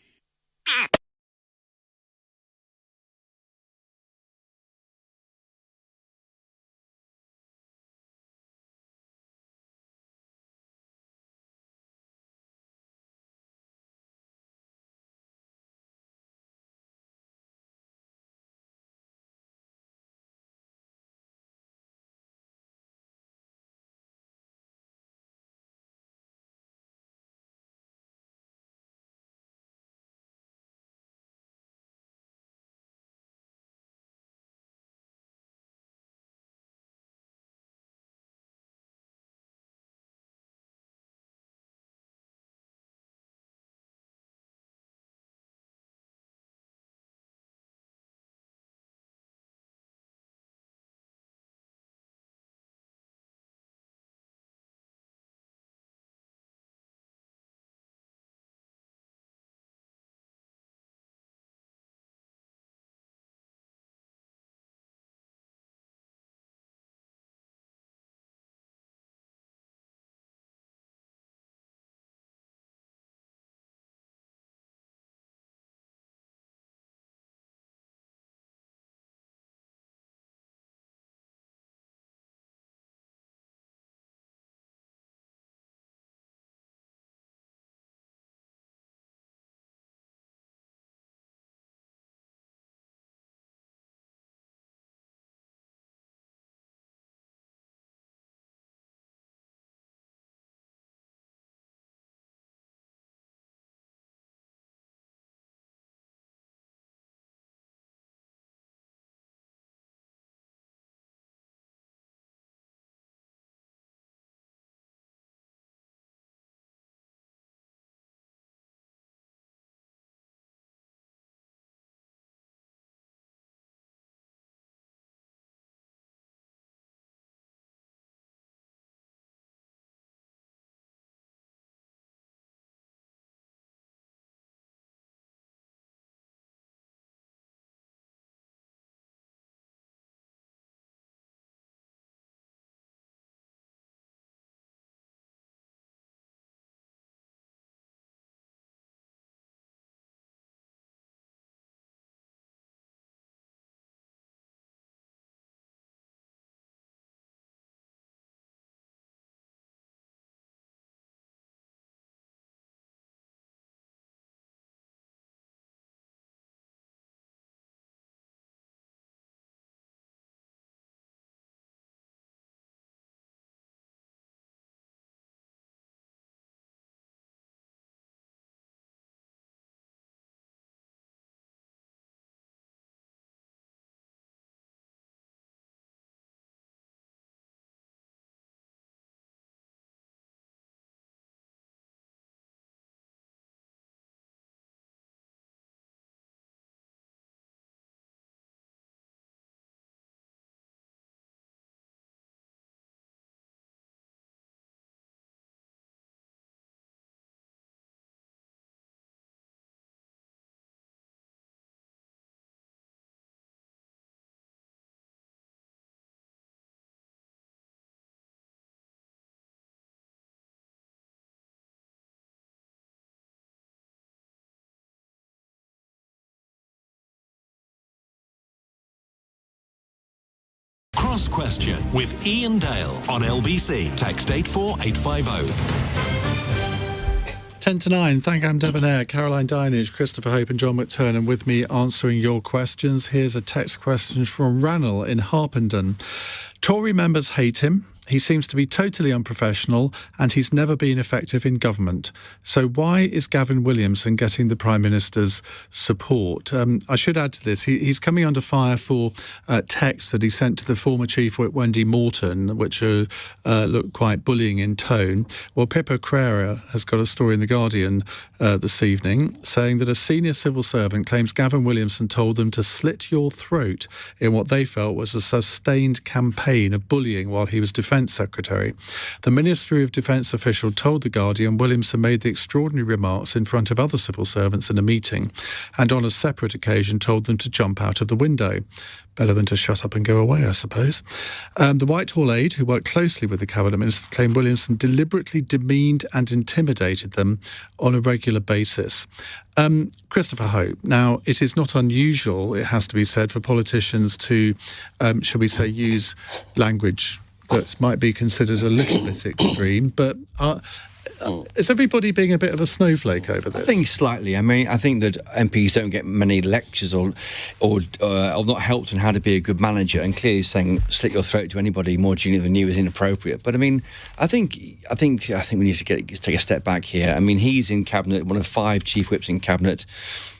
Cross Question with Iain Dale on LBC. Text 84850. 10 to 9, Thangam, Debbonaire, Caroline Dinenage, Christopher Hope and John McTernan with me answering your questions. Here's a text question from Ranel in Harpenden. Tory members hate him. He seems to be totally unprofessional and he's never been effective in government. So why is Gavin Williamson getting the Prime Minister's support? I should add to this, he's coming under fire for texts that he sent to the former Chief Whip Wendy Morton, which look quite bullying in tone. Well, Pippa Crerar has got a story in The Guardian this evening saying that a senior civil servant claims Gavin Williamson told them to slit your throat in what they felt was a sustained campaign of bullying while he was Defence Secretary. The Ministry of Defence official told The Guardian Williamson made the extraordinary remarks in front of other civil servants in a meeting and on a separate occasion told them to jump out of the window. Better than to shut up and go away, I suppose. The Whitehall aide, who worked closely with the Cabinet Minister, claimed Williamson deliberately demeaned and intimidated them on a regular basis. Christopher Hope, now, it is not unusual, it has to be said, for politicians to, shall we say, use language that might be considered a little bit extreme, but is everybody being a bit of a snowflake over this? I think slightly. I mean, I think that MPs don't get many lectures or not helped on how to be a good manager, and clearly saying slit your throat to anybody more junior than you is inappropriate. But I mean, I think we need to take a step back here. I mean, he's in cabinet, one of 5 chief whips in cabinet,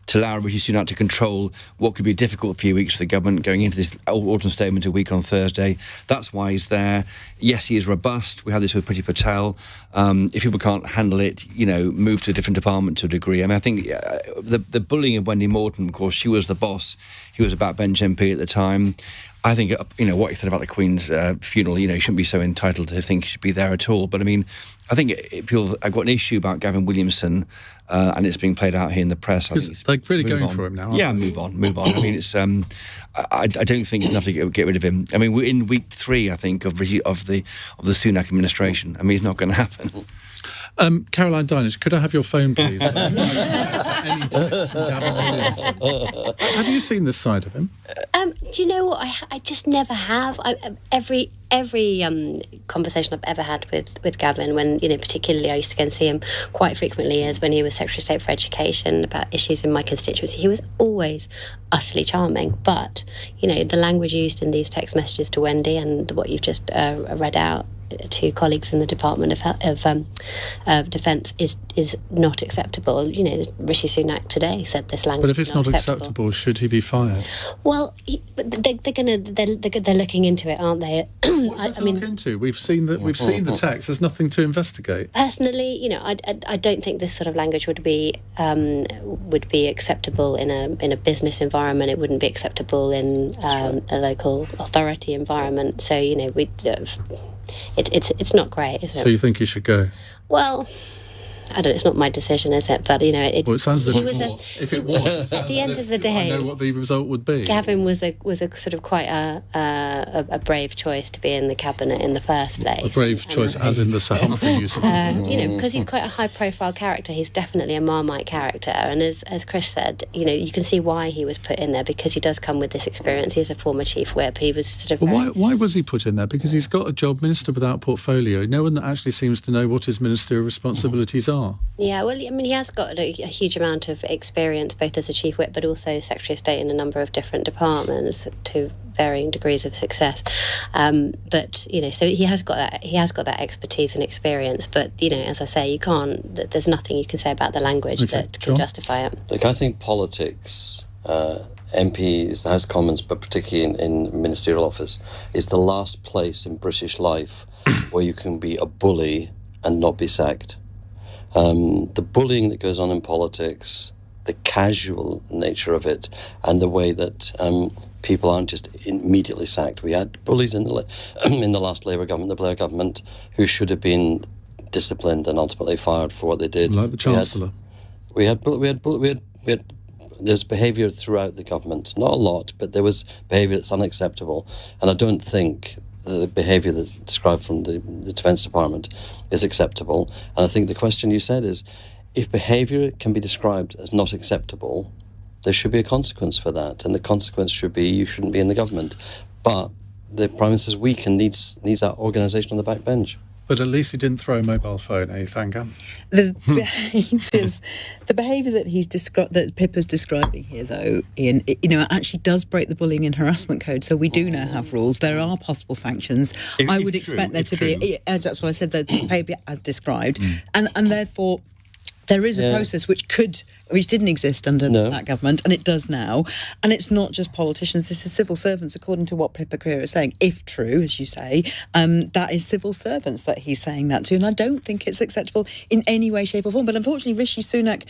to allow Rishi Sunak to control what could be a difficult few weeks for the government going into this autumn statement a week on Thursday. That's why he's there. Yes, he is robust. We had this with Priti Patel. If people can't handle it, move to a different department to a degree. I mean, I think the bullying of Wendy Morton, of course, she was the boss. He was a backbench MP at the time. I think, what he said about the Queen's funeral, he shouldn't be so entitled to think he should be there at all. But I mean, I think people have got an issue about Gavin Williamson, and it's being played out here in the press. They're really going for him now. Yeah, move on. I mean, it's. I don't think it's enough to get rid of him. I mean, we're in week 3, I think, of the Sunak administration. I mean, it's not going to happen. Caroline Dinenage, could I have your phone, please? Any text from Gavin Williamson? Have you seen this side of him? Do you know what? I just never have. Every conversation I've ever had with Gavin, when particularly I used to go and see him quite frequently, as when he was Secretary of State for Education, about issues in my constituency, he was always utterly charming. But the language used in these text messages to Wendy and what you've just read out to colleagues in the Department of Defence is not acceptable. Rishi Sunak today said this language. But if it's not acceptable, should he be fired? Well, they're looking into it, aren't they? What's it to look into? We've seen the text. There's nothing to investigate. Personally, I don't think this sort of language would be acceptable in a business environment. It wouldn't be acceptable in a local authority environment. So it's not great, is it? So you think he should go? Well, I don't know, it's not my decision, is it? But, it sounds as if it was. At the end of the day, I know what the result would be. Gavin was a sort of quite a brave choice to be in the cabinet in the first place. A brave choice, as in the Sir Humphrey use. Because he's quite a high-profile character. He's definitely a Marmite character, and as Chris said, you can see why he was put in there, because he does come with this experience. He's a former chief whip. He was sort of. Well, why was he put in there? Because he's got a job, minister without portfolio. No one actually seems to know what his ministerial responsibilities are. Yeah, well, I mean, he has got a huge amount of experience, both as a chief whip, but also Secretary of State in a number of different departments to varying degrees of success. But so he has got that expertise and experience. But as I say, there's nothing you can say about the language that can justify it. Look, I think politics, MPs, the House of Commons, but particularly in ministerial office, is the last place in British life where you can be a bully and not be sacked. The bullying that goes on in politics, the casual nature of it, and the way that people aren't just immediately sacked. We had bullies in the last Labour government, the Blair government, who should have been disciplined and ultimately fired for what they did. Like the Chancellor. There's behaviour throughout the government. Not a lot, but there was behaviour that's unacceptable. And I don't think the behaviour that's described from the Defence Department is acceptable. And I think the question you said is, if behaviour can be described as not acceptable, there should be a consequence for that. And the consequence should be you shouldn't be in the government. But the Prime Minister's weak and needs that organisation on the back bench. But at least he didn't throw a mobile phone, Thangam? The behaviour that Pippa's describing here, though, Ian, actually does break the bullying and harassment code. So we do now have rules. There are possible sanctions. I would expect there to be. That's what I said. The behaviour as described, and therefore. There is a process which didn't exist under that government, and it does now. And it's not just politicians, this is civil servants, according to what Pippa Crerar is saying. If true, as you say, that is civil servants that he's saying that to. And I don't think it's acceptable in any way, shape or form. But unfortunately, Rishi Sunak,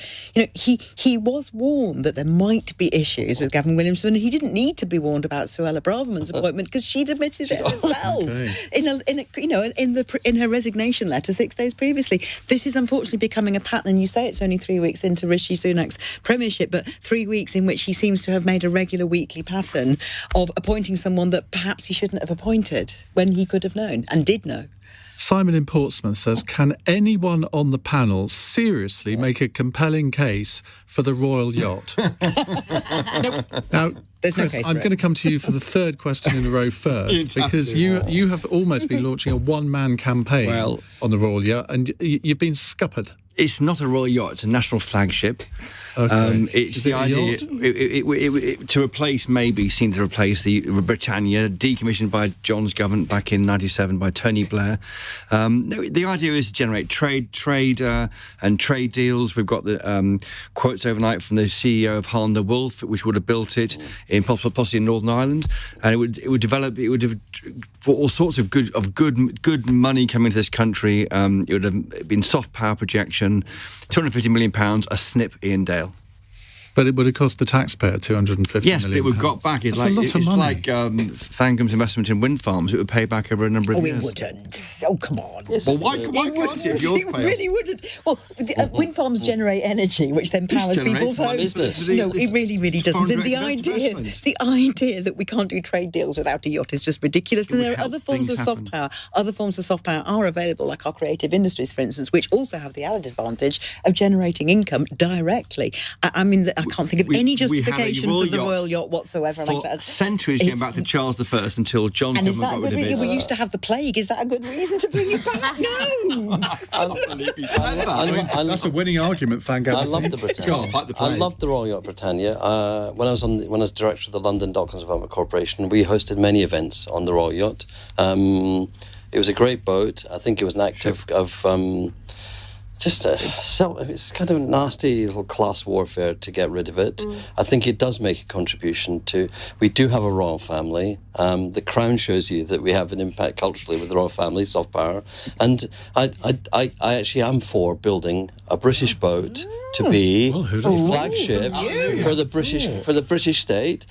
he was warned that there might be issues with Gavin Williamson, and he didn't need to be warned about Suella Braverman's appointment because she'd admitted it herself in her resignation letter 6 days previously. This is unfortunately becoming a pattern. You say it's only 3 weeks into Rishi Sunak's premiership, but 3 weeks in which he seems to have made a regular weekly pattern of appointing someone that perhaps he shouldn't have appointed when he could have known and did know. Simon in Portsmouth says, can anyone on the panel seriously make a compelling case for the royal yacht? Now, there's no Chris, case I'm for going to come to you for the third question in a row first, because you have almost been launching a one-man campaign on the royal yacht, and you've been scuppered. It's not a royal yacht, it's a national flagship. Okay. It's the idea to replace the Britannia, decommissioned by John's government back in '97 by Tony Blair. The idea is to generate trade deals. We've got the quotes overnight from the CEO of Harland & Wolff, which would have built it in possibly in Northern Ireland, and it would develop all sorts of good money coming to this country. It would have been soft power projection, £250 million, a snip, Iain Dale. But it would have cost the taxpayer £250 million. Yes, but it would have got back. It's like Thangam's investment in wind farms. It would pay back over a number of years. It wouldn't. Oh, come on. Yes, well, why can't it if yours fails? It really wouldn't. Well, wind farms generate energy, which then powers people's homes. No, it really, really doesn't. And the idea that we can't do trade deals without a yacht is just ridiculous. And there are other forms of soft power. Other forms of soft power are available, like our creative industries, for instance, which also have the added advantage of generating income directly. I mean, I can't think of any justification for the royal yacht whatsoever. For centuries, going back to Charles I until John's government got rid of it. We used to have the plague. Is that a good reason to bring it back? No. That's a winning argument, Thangam. I love the Britannia. I loved the Royal Yacht Britannia. When I was director of the London Docklands Development Corporation, we hosted many events on the Royal Yacht. It was a great boat. I think it was an act of it's kind of nasty little class warfare to get rid of it. I think it does make a contribution to. We do have a royal family. The Crown shows you that we have an impact culturally with the royal family, soft power. And I actually am for building a British boat to be a flagship for the British state.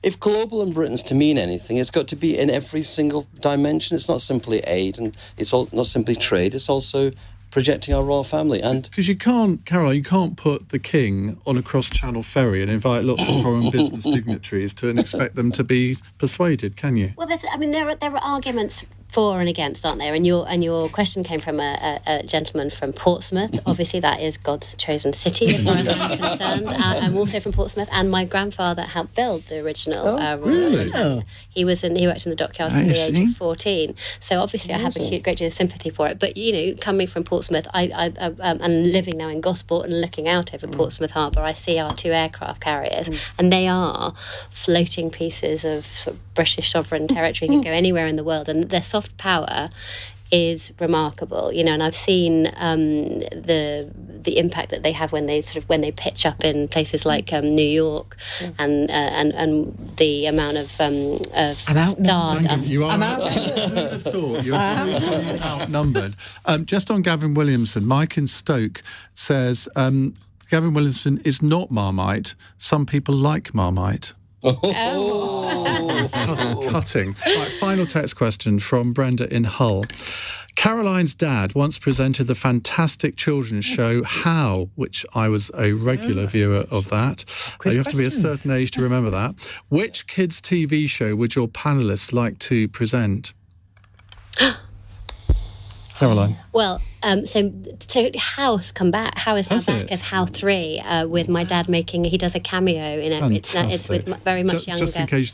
If global in Britain's to mean anything, it's got to be in every single dimension. It's not simply aid, and it's not simply trade. It's also projecting our royal family. And because you can't, Caroline, you can't put the king on a cross-channel ferry and invite lots of foreign business dignitaries and expect them to be persuaded, can you? Well, there are arguments for and against, aren't there? And your question came from a gentleman from Portsmouth. Obviously, that is God's chosen city, as far as I'm concerned. I'm also from Portsmouth, and my grandfather helped build the original Royal Yacht. He worked in the dockyard from the age of 14. So obviously, I have a great deal of sympathy for it. But coming from Portsmouth, and living now in Gosport and looking out over Portsmouth Harbour, I see our 2 aircraft carriers, and they are floating pieces of sort of British sovereign territory. Can go anywhere in the world, and their soft power is remarkable, and I've seen the impact that they have when they pitch up in places like New York, and the amount of stardust. You are outnumbered. Just on Gavin Williamson, Mike in Stoke says Gavin Williamson is not Marmite. Some people like Marmite. Cutting. Right, final text question from Brenda in Hull. Caroline's dad once presented the fantastic children's show How, which I was a regular viewer of that. You have to be a certain age to remember that. Which kids' TV show would your panellists like to present? Caroline. Well, So How's come back. How is now back as How 3 with my dad he does a cameo in it. It's with very much younger. Just in case,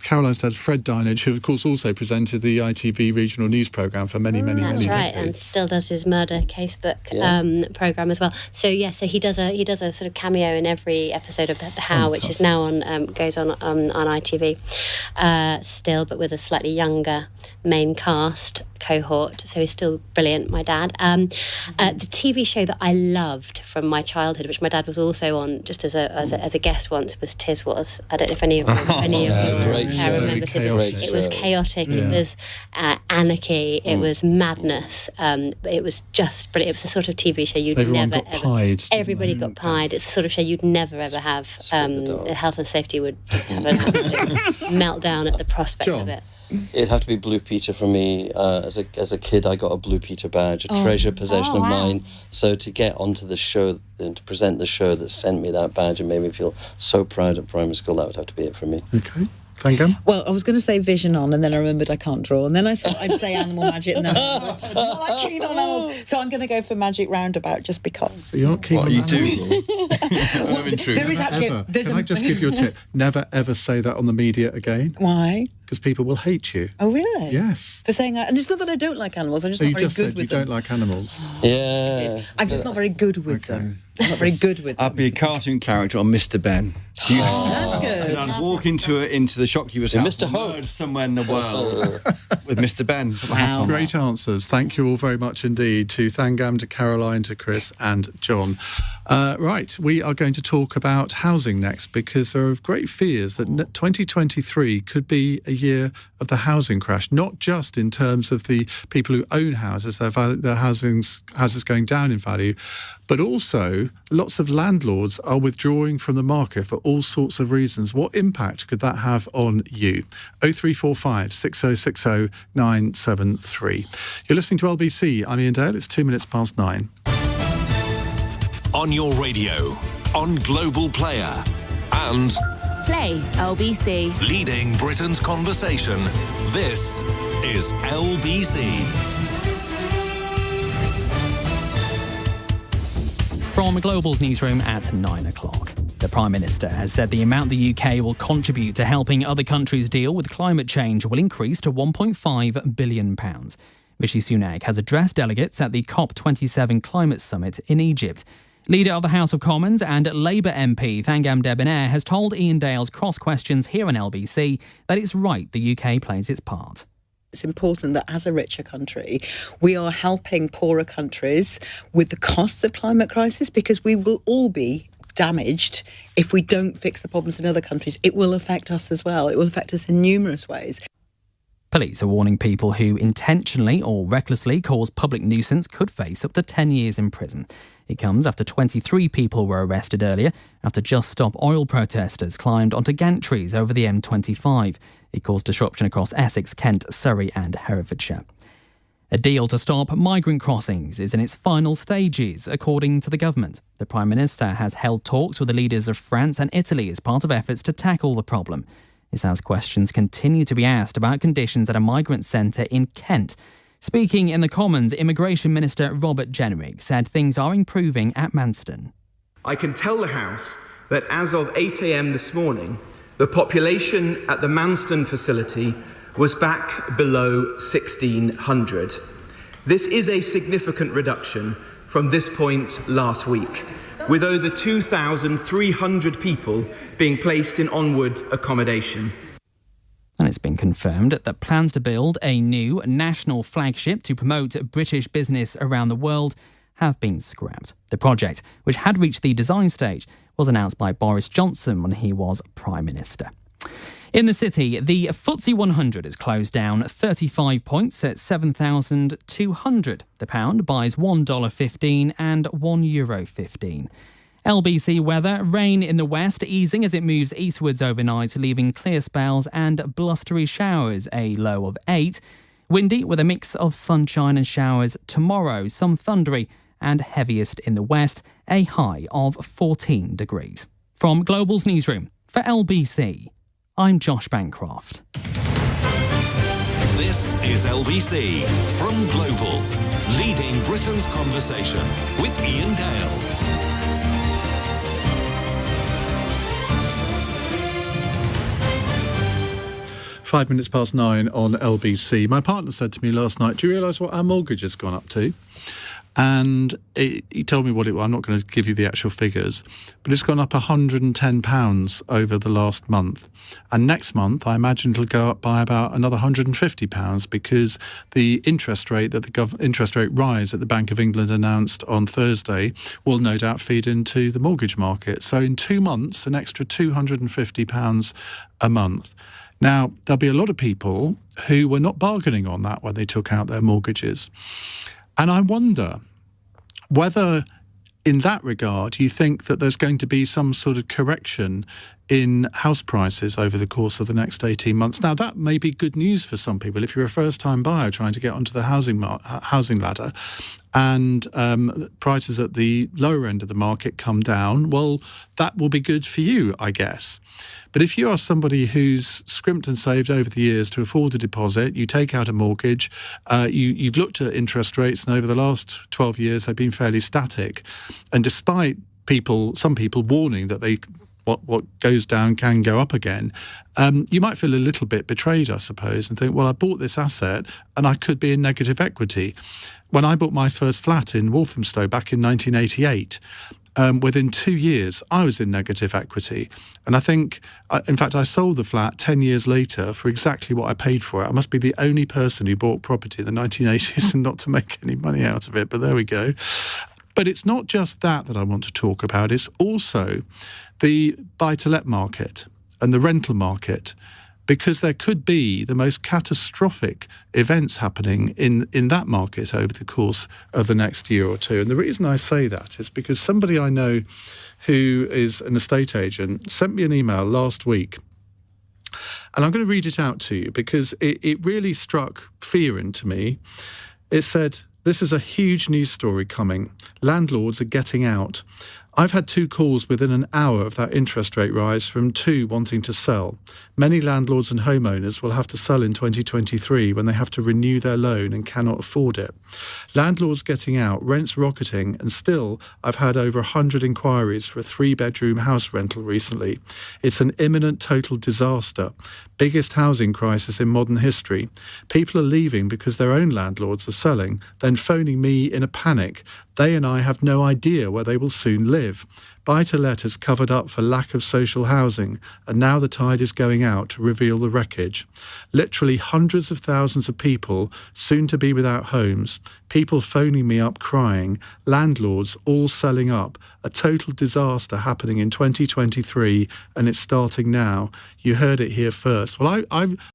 Caroline's dad's Fred Dinenage, who of course also presented the ITV regional news programme for many That's right, decades. and still does his murder casebook programme as well. So he does a sort of cameo in every episode of the How, which is now goes on ITV still, but with a slightly younger main cast cohort. So he's still brilliant, my dad. The TV show that I loved from my childhood, which my dad was also on just as a guest once, was Tiz Was. I don't know if any of you remember Tiz Was. It was chaotic. Yeah. It was anarchy. It was madness. It was just brilliant. It was the sort of TV show everybody got pied. It's the sort of show you'd never ever have. Health and safety would just have a meltdown at the prospect of it. It'd have to be Blue Peter for me. As a kid, I got a Blue Peter badge, a treasure possession of mine. So to get onto the show and to present the show that sent me that badge and made me feel so proud at primary school, that would have to be it for me. Okay. Thangam? Well, I was going to say Vision On, and then I remembered I can't draw, and then I thought I'd say Animal Magic, and then I'm not that keen on animals, so I'm going to go for Magic Roundabout just because. You're not keen on animals? Well, there is actually. Can I just give you a tip? Never ever say that on the media again. Why? Because people will hate you. Oh, really? Yes. For saying that. And it's not that I don't like animals, I'm just not very good with them. You don't like animals. Yeah. I'm just not very good with them. I'm not very good with them. I'd be a cartoon character on Mr. Ben. That's good. And I'd walk into the shopkeeper's house, Mr. Ho, somewhere in the world, with Mr. Ben. Put my hat on. Great answers. Thank you all very much indeed to Thangam, to Caroline, to Chris and John. Right, we are going to talk about housing next, because there are great fears that 2023 could be a year of the housing crash, not just in terms of the people who own houses, their houses going down in value, but also lots of landlords are withdrawing from the market for all sorts of reasons. What impact could that have on you? 0345 6060 973. You're listening to LBC. I'm Iain Dale. It's 9:02. On your radio, on Global Player, and Play LBC. Leading Britain's conversation. This is LBC. From Global's newsroom at 9 o'clock. The Prime Minister has said the amount the UK will contribute to helping other countries deal with climate change will increase to £1.5 billion. Rishi Sunak has addressed delegates at the COP27 climate summit in Egypt. Leader of the House of Commons and Labour MP Thangam Debbonaire has told Iain Dale's Cross Questions here on LBC that it's right the UK plays its part. It's important that as a richer country, we are helping poorer countries with the costs of climate crisis, because we will all be damaged if we don't fix the problems in other countries. It will affect us as well. It will affect us in numerous ways. Police are warning people who intentionally or recklessly cause public nuisance could face up to 10 years in prison. It comes after 23 people were arrested earlier after Just Stop Oil protesters climbed onto gantries over the M25. It caused disruption across Essex, Kent, Surrey and Herefordshire. A deal to stop migrant crossings is in its final stages, according to the government. The Prime Minister has held talks with the leaders of France and Italy as part of efforts to tackle the problem. It's as questions continue to be asked about conditions at a migrant centre in Kent. Speaking in the Commons, Immigration Minister Robert Jenrick said things are improving at Manston. I can tell the House that as of 8 a.m. this morning, the population at the Manston facility was back below 1,600. This is a significant reduction from this point last week, with over 2,300 people being placed in onward accommodation. And it's been confirmed that plans to build a new national flagship to promote British business around the world have been scrapped. The project, which had reached the design stage, was announced by Boris Johnson when he was Prime Minister. In the city, the FTSE 100 has closed down 35 points at 7,200. The pound buys $1.15 and €1.15. LBC weather, rain in the west, easing as it moves eastwards overnight, leaving clear spells and blustery showers, a low of 8. Windy with a mix of sunshine and showers tomorrow, some thundery and heaviest in the west, a high of 14 degrees. From Global's newsroom, for LBC, I'm Josh Bancroft. This is LBC from Global. Leading Britain's conversation with Iain Dale. 5 minutes past 9 on LBC. My partner said to me last night, do you realise what our mortgage has gone up to? And he told me what it was. I'm not going to give you the actual figures, but it's gone up £110 over the last month. And next month, I imagine it'll go up by about another £150 because the interest rate that the interest rate rise that the Bank of England announced on Thursday will no doubt feed into the mortgage market. So in 2 months, an extra £250 a month. Now, there'll be a lot of people who were not bargaining on that when they took out their mortgages. And I wonder whether, in that regard, you think that there's going to be some sort of correction in house prices over the course of the next 18 months. Now, that may be good news for some people. If you're a first-time buyer trying to get onto the housing ladder and prices at the lower end of the market come down, well, that will be good for you, I guess. But if you are somebody who's scrimped and saved over the years to afford a deposit, you take out a mortgage, you've looked at interest rates, and over the last 12 years they've been fairly static. And despite some people warning that what goes down can go up again, you might feel a little bit betrayed, I suppose, and think, well, I bought this asset and I could be in negative equity. When I bought my first flat in Walthamstow back in 1988, within 2 years, I was in negative equity. And I think, in fact, I sold the flat 10 years later for exactly what I paid for it. I must be the only person who bought property in the 1980s and not to make any money out of it, but there we go. But it's not just that I want to talk about. It's also the buy-to-let market and the rental market, because there could be the most catastrophic events happening in that market over the course of the next year or two. And the reason I say that is because somebody I know who is an estate agent sent me an email last week. And I'm going to read it out to you because it really struck fear into me. It said, "This is a huge news story coming. Landlords are getting out. I've had 2 calls within an hour of that interest rate rise from 2 wanting to sell. Many landlords and homeowners will have to sell in 2023 when they have to renew their loan and cannot afford it. Landlords getting out, rents rocketing, and still I've had over 100 inquiries for a 3-bedroom house rental recently. It's an imminent total disaster. Biggest housing crisis in modern history. People are leaving because their own landlords are selling, then phoning me in a panic. They and I have no idea where they will soon live. Buy-to-let has covered up for lack of social housing, and now the tide is going out to reveal the wreckage. Literally hundreds of thousands of people soon to be without homes. People phoning me up crying. Landlords all selling up. A total disaster happening in 2023, and it's starting now. You heard it here first." Well,